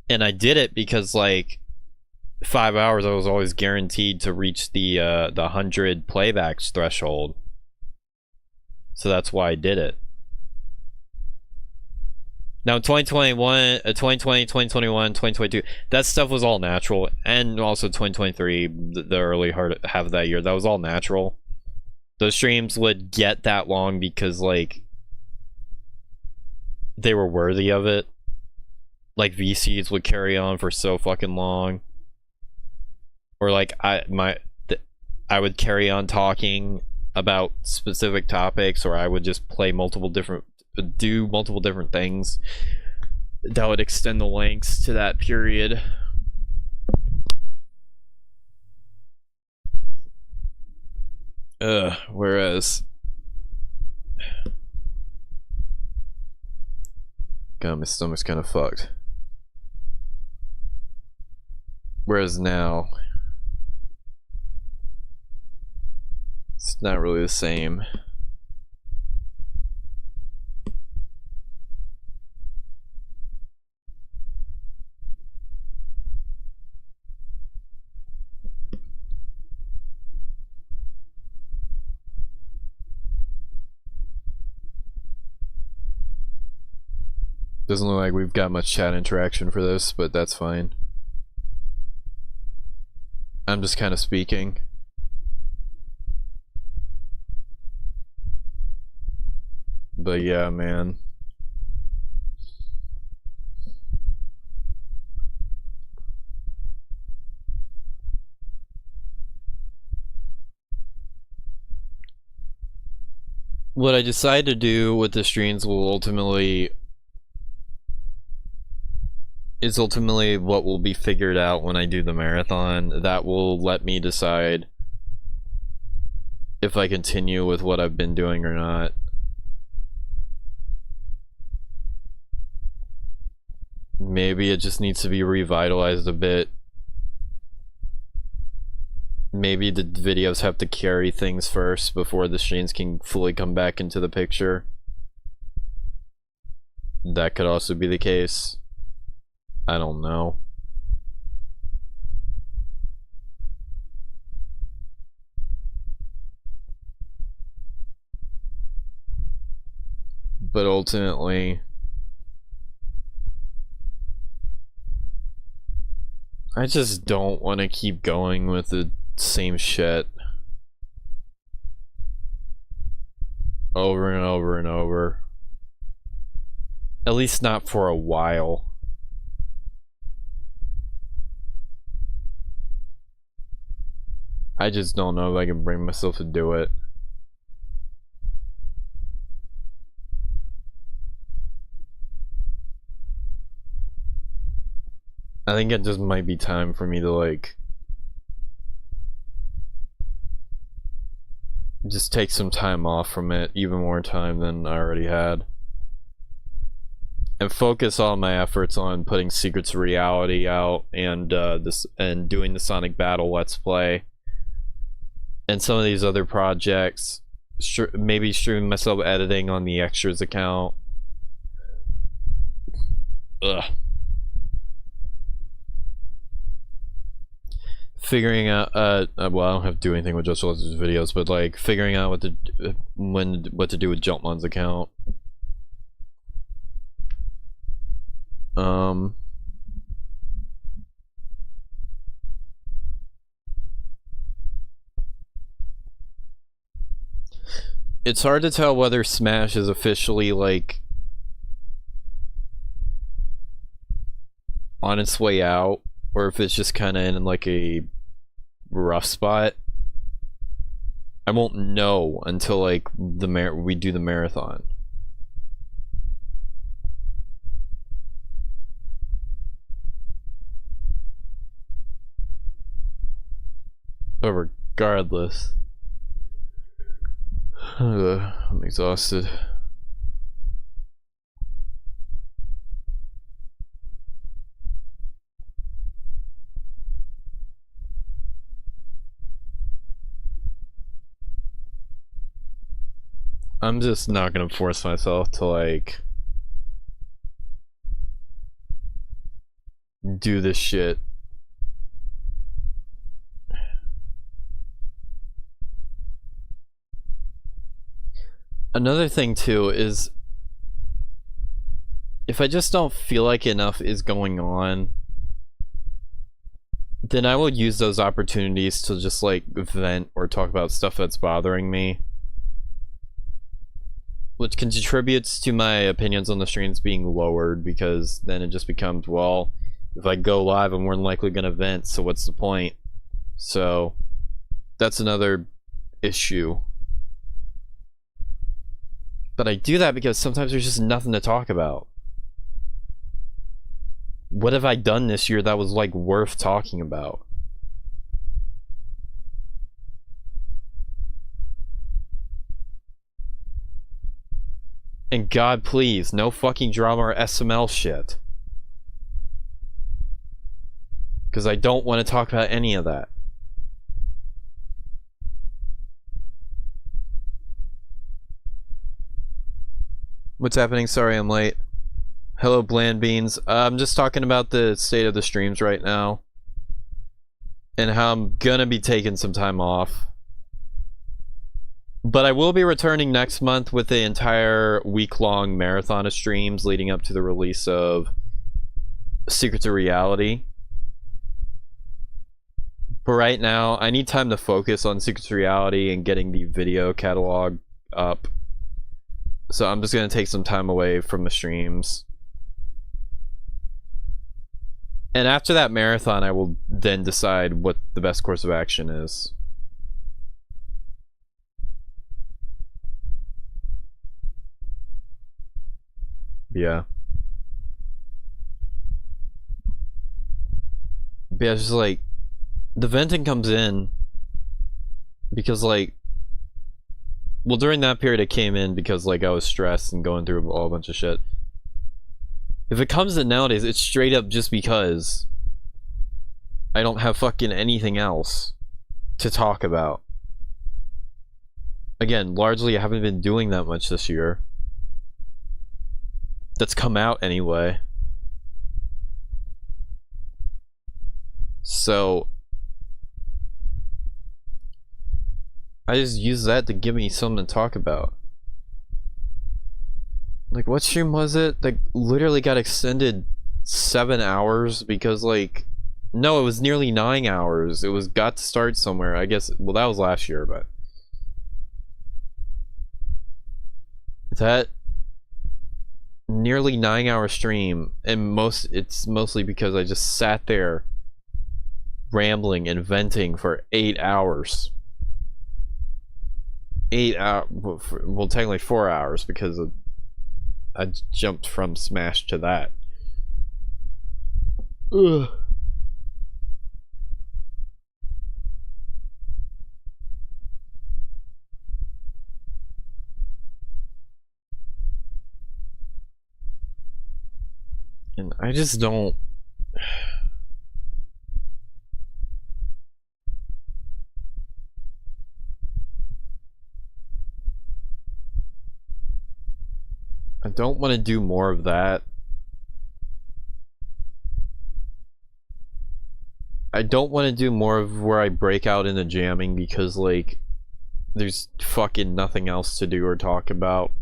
And I did it because, like, 5 hours I was always guaranteed to reach the 100 playbacks threshold. So that's why I did it. Now, 2021, 2020, 2021, 2022, that stuff was all natural. And also 2023, the early half of that year, that was all natural. Those streams would get that long because, like, they were worthy of it. Like, VCs would carry on for so fucking long. Or, like, I would carry on talking about specific topics, or I would just play do multiple different things that would extend the lengths to that period. Whereas God, my stomach's kind of fucked. Whereas now it's not really the same. Doesn't look like we've got much chat interaction for this, but that's fine. I'm just kind of speaking. But yeah, man. What I decide to do with the streams will ultimately what will be figured out when I do the marathon. That will let me decide if I continue with what I've been doing or not. Maybe it just needs to be revitalized a bit. Maybe the videos have to carry things first before the streams can fully come back into the picture. That could also be the case. I don't know. But ultimately, I just don't want to keep going with the same shit over and over and over. At least not for a while. I just don't know if I can bring myself to do it. I think it just might be time for me to like just take some time off from it, even more time than I already had, and focus all my efforts on putting Secrets of Reality out and doing the Sonic Battle Let's Play and some of these other projects. Maybe streaming myself editing on the extras account. Ugh. Figuring out well, I don't have to do anything with Just Watch's videos, but like figuring out what to do with Jumpmon's account. It's hard to tell whether Smash is officially like on its way out, or if it's just kind of in like a rough spot. I won't know until like we do the marathon. But regardless, I'm exhausted. I'm just not gonna force myself to like do this shit. Another thing too is if I just don't feel like enough is going on, then I will use those opportunities to just like vent or talk about stuff that's bothering me, which contributes to my opinions on the streams being lowered, because then it just becomes, well, if I go live I'm more than likely gonna vent, so what's the point? So that's another issue. But I do that because sometimes there's just nothing to talk about. What have I done this year that was like worth talking about? And God, please, no fucking drama or SML shit. Because I don't want to talk about any of that. What's happening? Sorry I'm late. Hello, Bland Beans. I'm just talking about the state of the streams right now. And how I'm gonna be taking some time off. But I will be returning next month with the entire week-long marathon of streams leading up to the release of Secrets of Reality. But right now, I need time to focus on Secrets of Reality and getting the video catalog up. So I'm just going to take some time away from the streams. And after that marathon, I will then decide what the best course of action is. Yeah. But yeah, it's just like, the venting comes in because like, well, during that period it came in because like I was stressed and going through a whole bunch of shit. If it comes in nowadays, it's straight up just because I don't have fucking anything else to talk about. Again, largely I haven't been doing that much this year. That's come out anyway. So I just use that to give me something to talk about. Like, what stream was it that literally got extended 7 hours because like, no, it was nearly 9 hours. It was got to start somewhere, I guess. Well, that was last year, but that nearly 9 hour stream, and it's mostly because I just sat there rambling and venting for 8 hours. 8 hours, well, technically 4 hours because I jumped from Smash to that. Ugh. And I just don't. I don't want to do more of that. I don't want to do more of where I break out into jamming because, like, there's fucking nothing else to do or talk about.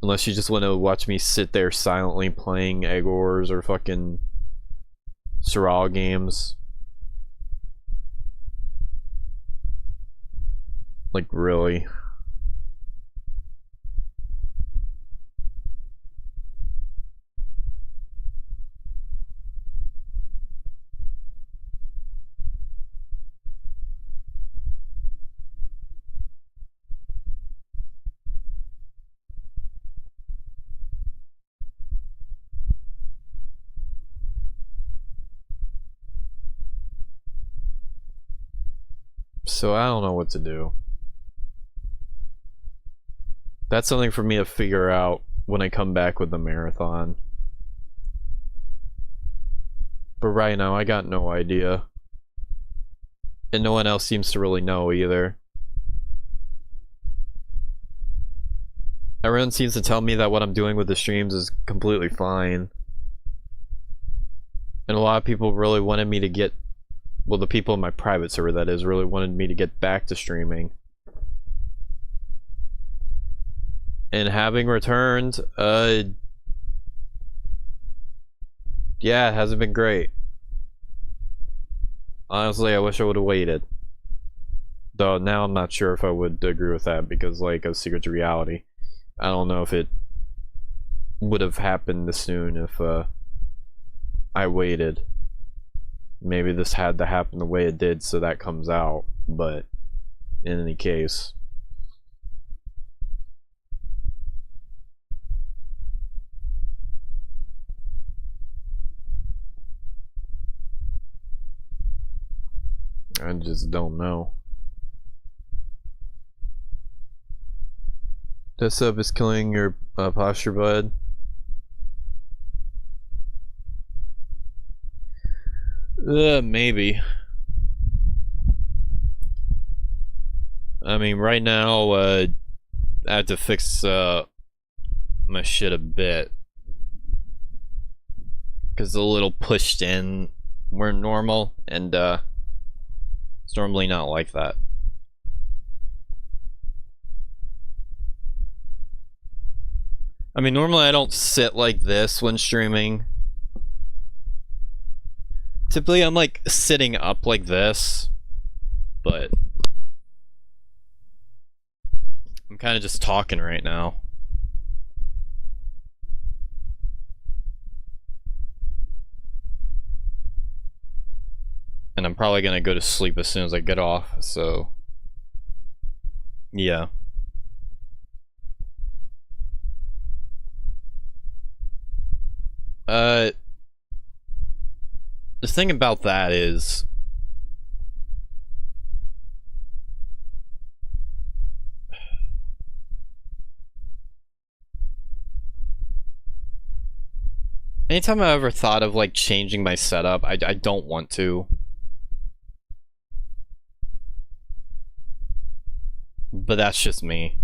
Unless you just want to watch me sit there silently playing Egg Wars or fucking Sorrel games. Like, really? So I don't know what to do. That's something for me to figure out when I come back with the marathon. But right now I got no idea. And no one else seems to really know either. Everyone seems to tell me that what I'm doing with the streams is completely fine. And a lot of people really wanted me to get, well, the people in my private server, that is, really wanted me to get back to streaming. And having returned, yeah, it hasn't been great. Honestly, I wish I would have waited. Though now I'm not sure if I would agree with that because, like, of Secret to Reality. I don't know if it would have happened this soon if I waited. Maybe this had to happen the way it did so that comes out, but in any case. I just don't know. This sub is killing your posture, bud. Maybe. I mean, right now, I have to fix my shit a bit. Because a little pushed in weren't normal, and it's normally not like that. I mean, normally I don't sit like this when streaming. Typically I'm like sitting up like this, but I'm kind of just talking right now. And I'm probably gonna go to sleep as soon as I get off, so yeah. The thing about that is, anytime I ever thought of like changing my setup, I don't want to. But that's just me.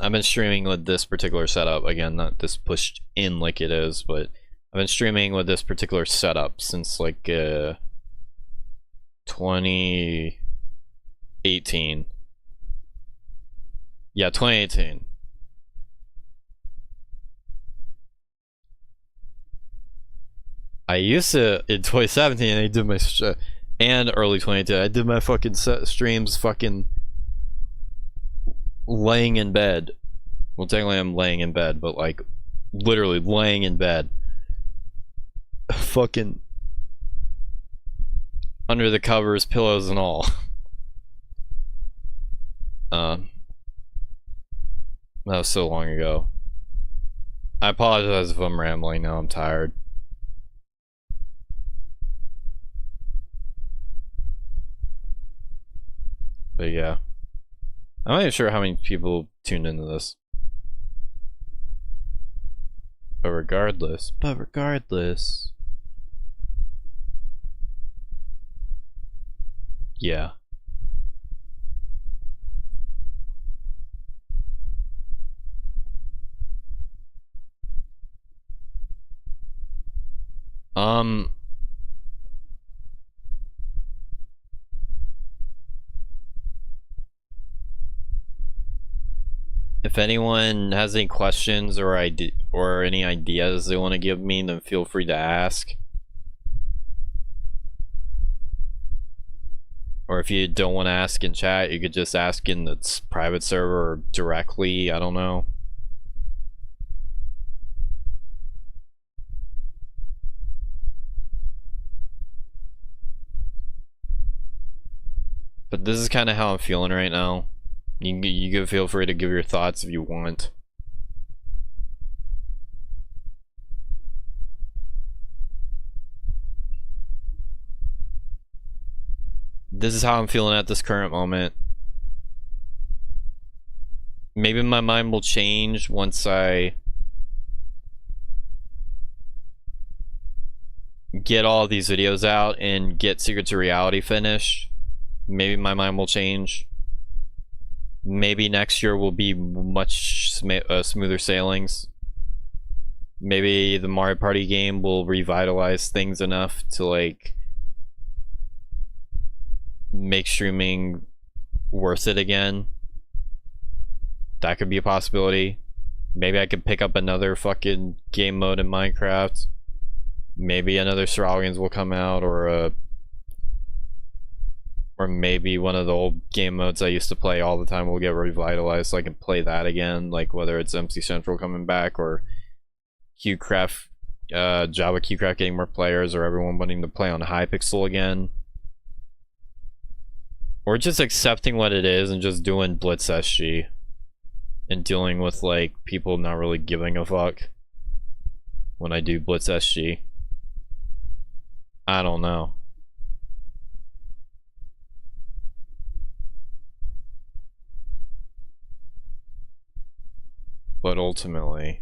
I've been streaming with this particular setup, again, not this pushed in like it is, but I've been streaming with this particular setup since like 2018. Yeah, 2018. I used to, in 2017, I did my, And early 2010. I did my fucking streams fucking laying in bed. Well, technically I'm laying in bed, but like literally laying in bed. Fucking under the covers, pillows and all. That was so long ago. I apologize if I'm rambling now, I'm tired. But yeah. I'm not even sure how many people tuned into this. But regardless. Yeah. If anyone has any questions or any ideas they want to give me, then feel free to ask. Or if you don't want to ask in chat, you could just ask in the private server directly. I don't know. But this is kind of how I'm feeling right now. You can feel free to give your thoughts if you want. This is how I'm feeling at this current moment. Maybe my mind will change once I get all these videos out and get Secrets of Reality finished. Maybe my mind will change. Maybe next year will be much smoother sailings. Maybe the Mario Party game will revitalize things enough to like make streaming worth it again. That could be a possibility. Maybe I could pick up another fucking game mode in Minecraft. Maybe another Siralians will come out, or maybe one of the old game modes I used to play all the time will get revitalized so I can play that again, like whether it's MC Central coming back or QCraft, Java QCraft getting more players, or everyone wanting to play on Hypixel again. Or just accepting what it is and just doing Blitz SG and dealing with like people not really giving a fuck when I do Blitz SG. I don't know. But ultimately,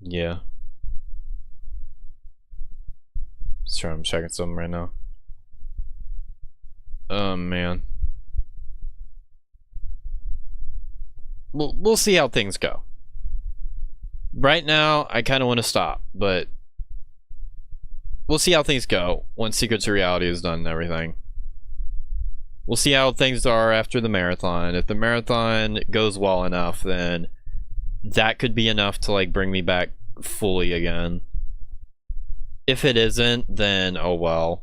yeah. Sorry, I'm checking something right now. Oh man. We'll see how things go. Right now, I kind of want to stop, but we'll see how things go once Secrets of Reality is done and everything. We'll see how things are after the marathon. If the marathon goes well enough, then that could be enough to like bring me back fully again. If it isn't, then oh well.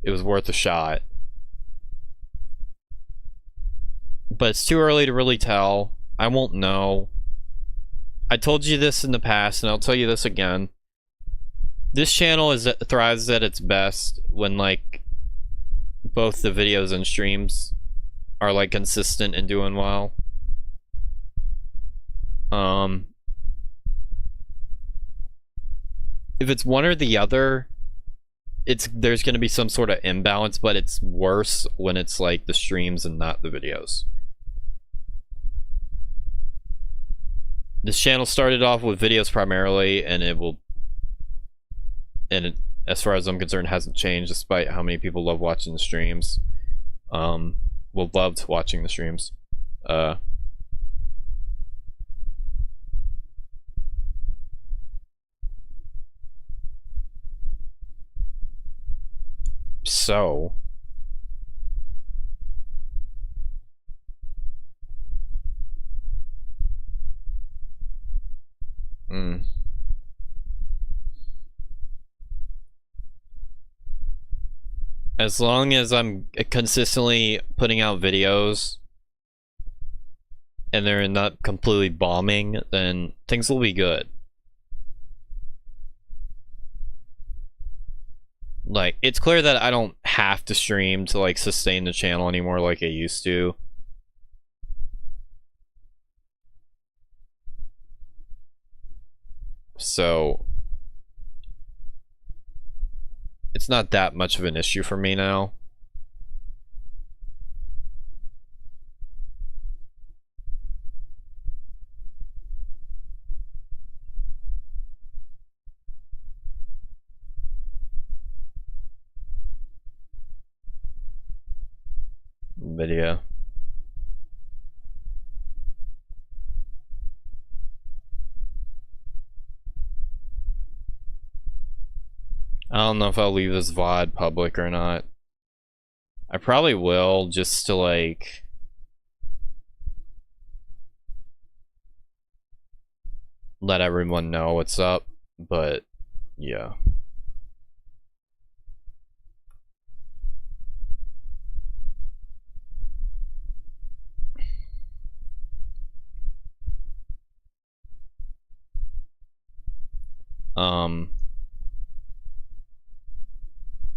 It was worth a shot. But it's too early to really tell. I won't know. I told you this in the past, and I'll tell you this again. This channel thrives at its best when like both the videos and streams are like consistent and doing well. If it's one or the other, there's going to be some sort of imbalance, but it's worse when it's like the streams and not the videos. This channel started off with videos primarily, and as far as I'm concerned, hasn't changed despite how many people love watching the streams. Loved watching the streams. So as long as I'm consistently putting out videos and they're not completely bombing, then things will be good. Like, it's clear that I don't have to stream to like sustain the channel anymore like I used to. So it's not that much of an issue for me now. Video. I don't know if I'll leave this VOD public or not. I probably will, just to like let everyone know what's up, but yeah.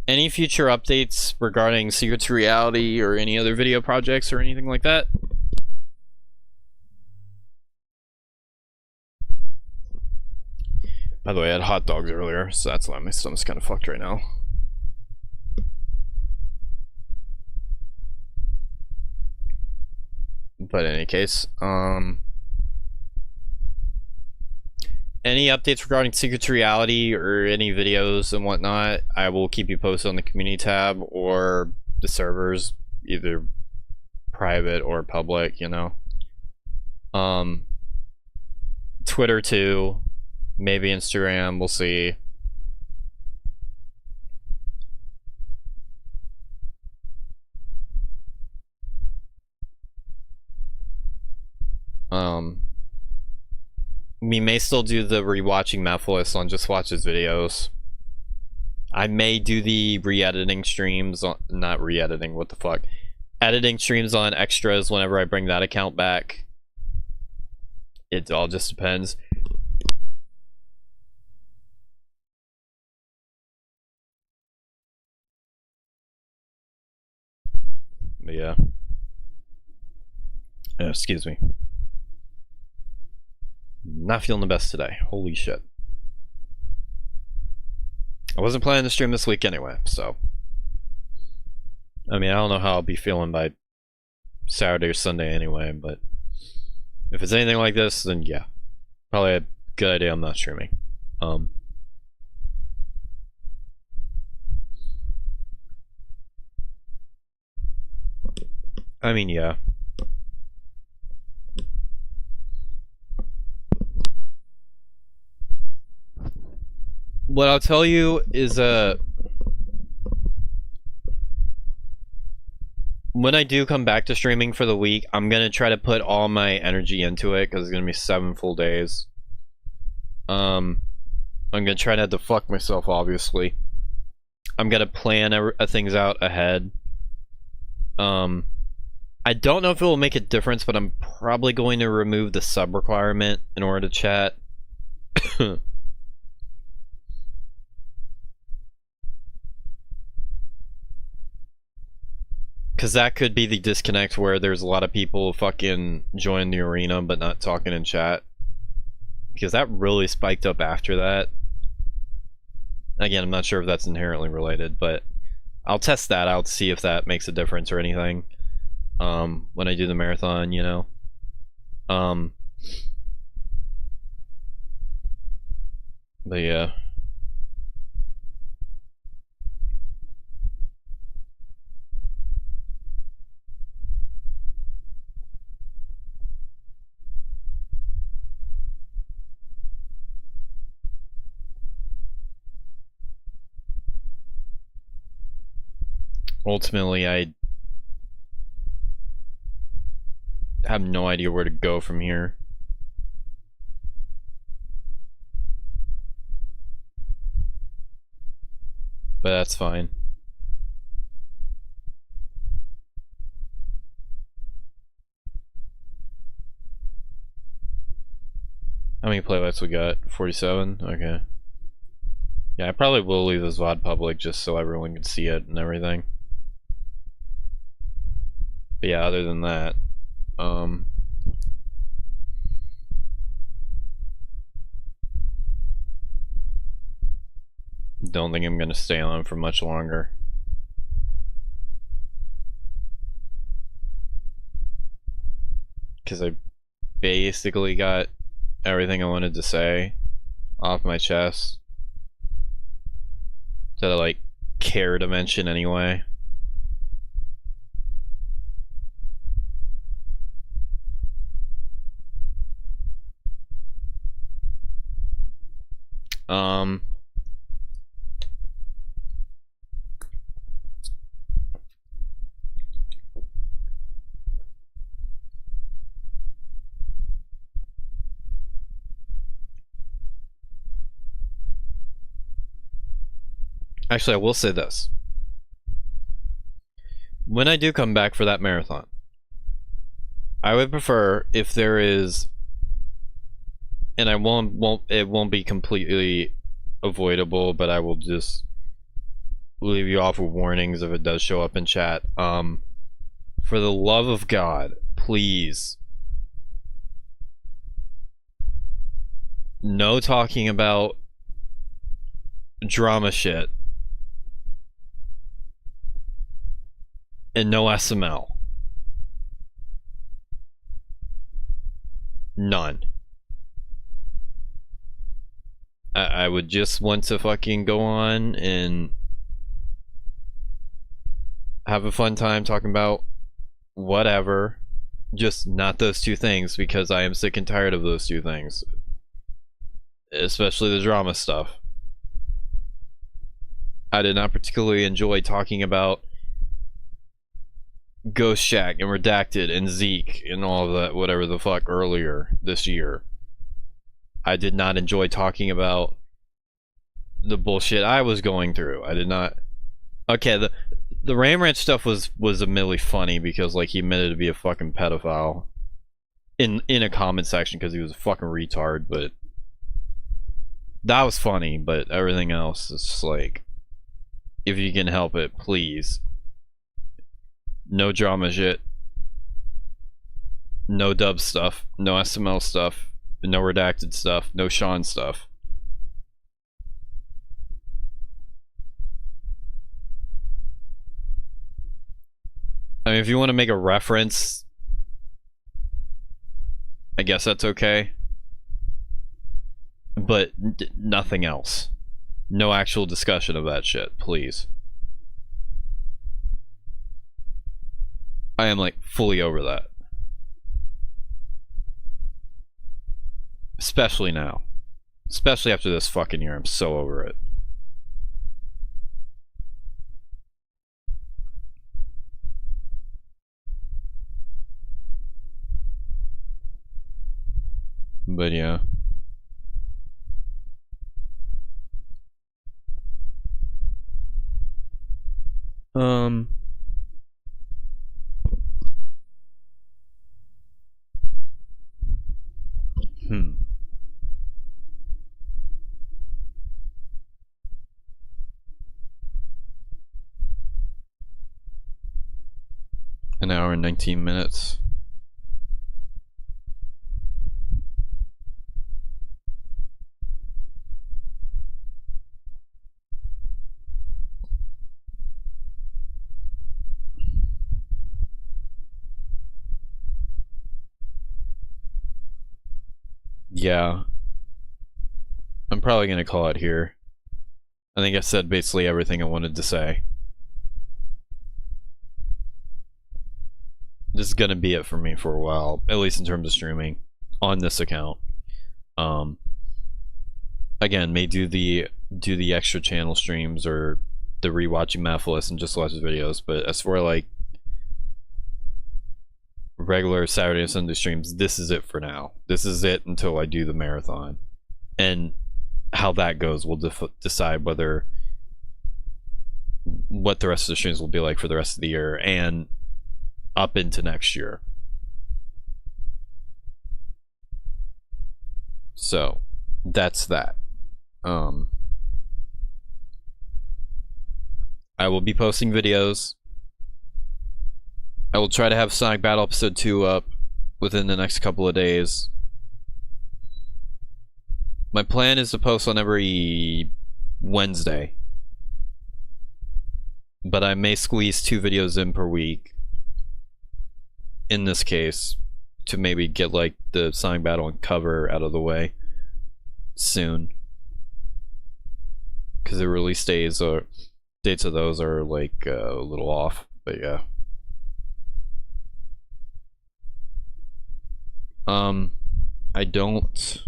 Any future updates regarding Secrets to Reality or any other video projects or anything like that? By the way, I had hot dogs earlier, so that's why my stomach's kind of fucked right now. But in any case, any updates regarding Secret to Reality or any videos and whatnot, I will keep you posted on the community tab or the servers, either private or public, you know. Twitter too, maybe Instagram, we'll see. We may still do the rewatching Mephiles on Just Watch's videos. I may do the re-editing streams on, not re-editing, what the fuck, editing streams on extras whenever I bring that account back. It all just depends. But yeah. Excuse me. Not feeling the best today. Holy shit. I wasn't planning to stream this week anyway, so. I mean, I don't know how I'll be feeling by Saturday or Sunday anyway, but if it's anything like this, then yeah. Probably a good idea I'm not streaming. I mean, yeah. What I'll tell you is when I do come back to streaming for the week, I'm gonna try to put all my energy into it because it's gonna be 7 full days. I'm gonna try not to fuck myself, obviously. I'm gonna plan things out ahead. I don't know if it will make a difference, but I'm probably going to remove the sub requirement in order to chat. Because that could be the disconnect where there's a lot of people fucking join the arena but not talking in chat. Because that really spiked up after that. Again, I'm not sure if that's inherently related, but I'll test that out to see if that makes a difference or anything. When I do the marathon, you know. But yeah. ultimately I have no idea where to go from here. But that's fine. How many playlists we got? 47? Okay. Yeah, I probably will leave this VOD public just so everyone can see it and everything. But yeah, other than that, don't think I'm gonna stay on for much longer. Because I basically got everything I wanted to say off my chest that I like care to mention anyway. Actually, I will say this. When I do come back for that marathon, I would prefer if there is, and it won't be completely avoidable, but I will just leave you off with warnings if it does show up in chat. For the love of God, please, no talking about drama shit. And no SML. None. I would just want to fucking go on and have a fun time talking about whatever. Just not those two things, because I am sick and tired of those two things. Especially the drama stuff. I did not particularly enjoy talking about Ghost Shack and Redacted and Zeke and all of that, whatever the fuck, earlier this year. I did not enjoy talking about the bullshit I was going through. I did not. Okay, the Ram Ranch stuff was admittedly funny because like he admitted to be a fucking pedophile in a comment section because he was a fucking retard, but that was funny. But everything else is just like, if you can help it, please. No drama shit. No dub stuff. No SML stuff. No redacted stuff. No Sean stuff. I mean, if you want to make a reference, I guess that's okay. But nothing else. No actual discussion of that shit, please. I am like fully over that. Especially now. Especially after this fucking year, I'm so over it. But yeah. An hour and 19 minutes. Yeah. I'm probably gonna call it here. I think I said basically everything I wanted to say. This is gonna be it for me for a while, at least in terms of streaming on this account. Again, may do the extra channel streams or the rewatching math list and just watch the videos. But as for like regular Saturday and Sunday streams, this is it for now. This is it until I do the marathon, and how that goes will decide whether what the rest of the streams will be like for the rest of the year and up into next year. So that's that. I will be posting videos. I will try to have Sonic Battle Episode 2 up within the next couple of days. My plan is to post on every Wednesday, but I may squeeze 2 videos in per week in this case to maybe get like the Sonic Battle and cover out of the way soon, because the release dates of those are like a little off. But yeah, I don't.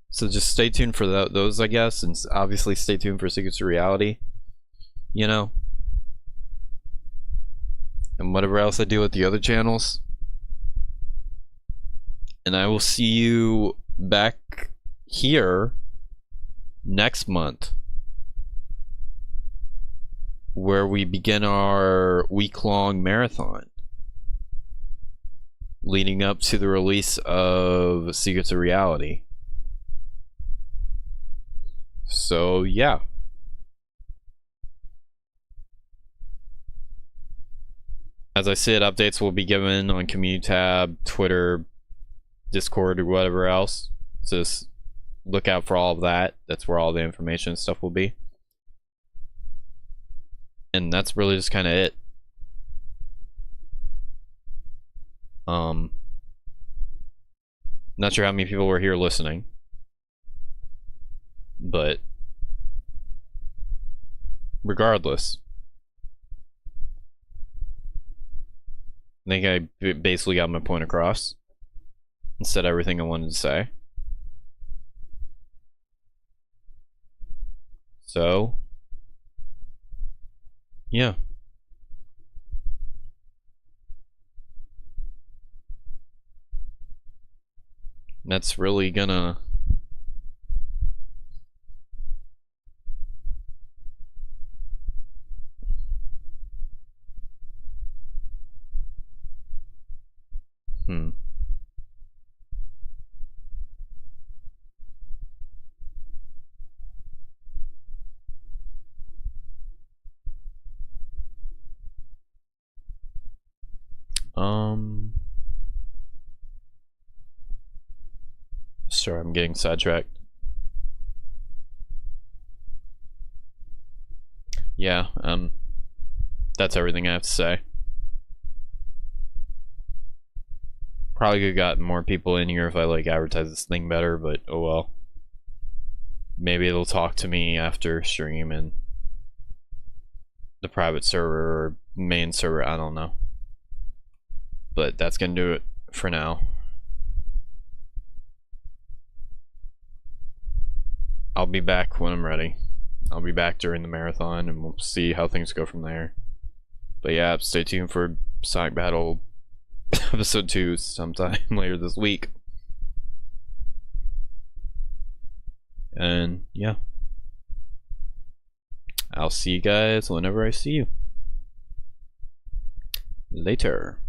So just stay tuned for those, I guess, and obviously stay tuned for Secrets of Reality, you know, and whatever else I do with the other channels. And I will see you back here next month, where we begin our week-long marathon leading up to the release of Secrets of Reality. So yeah, as I said, updates will be given on Community tab, Twitter, Discord, or whatever else. Just look out for all of that. That's where all the information and stuff will be. And that's really just kind of it. Not sure how many people were here listening, but regardless, I think I basically got my point across and said everything I wanted to say. So yeah, that's really gonna sorry, I'm getting sidetracked. Yeah, that's everything I have to say. Probably could have gotten more people in here if I like advertise this thing better, but oh well. Maybe it'll talk to me after stream and the private server or main server, I don't know. But that's gonna do it for now. I'll be back when I'm ready. I'll be back during the marathon and we'll see how things go from there. But yeah, stay tuned for Sonic Battle Episode 2 sometime later this week. And yeah, I'll see you guys whenever I see you. Later.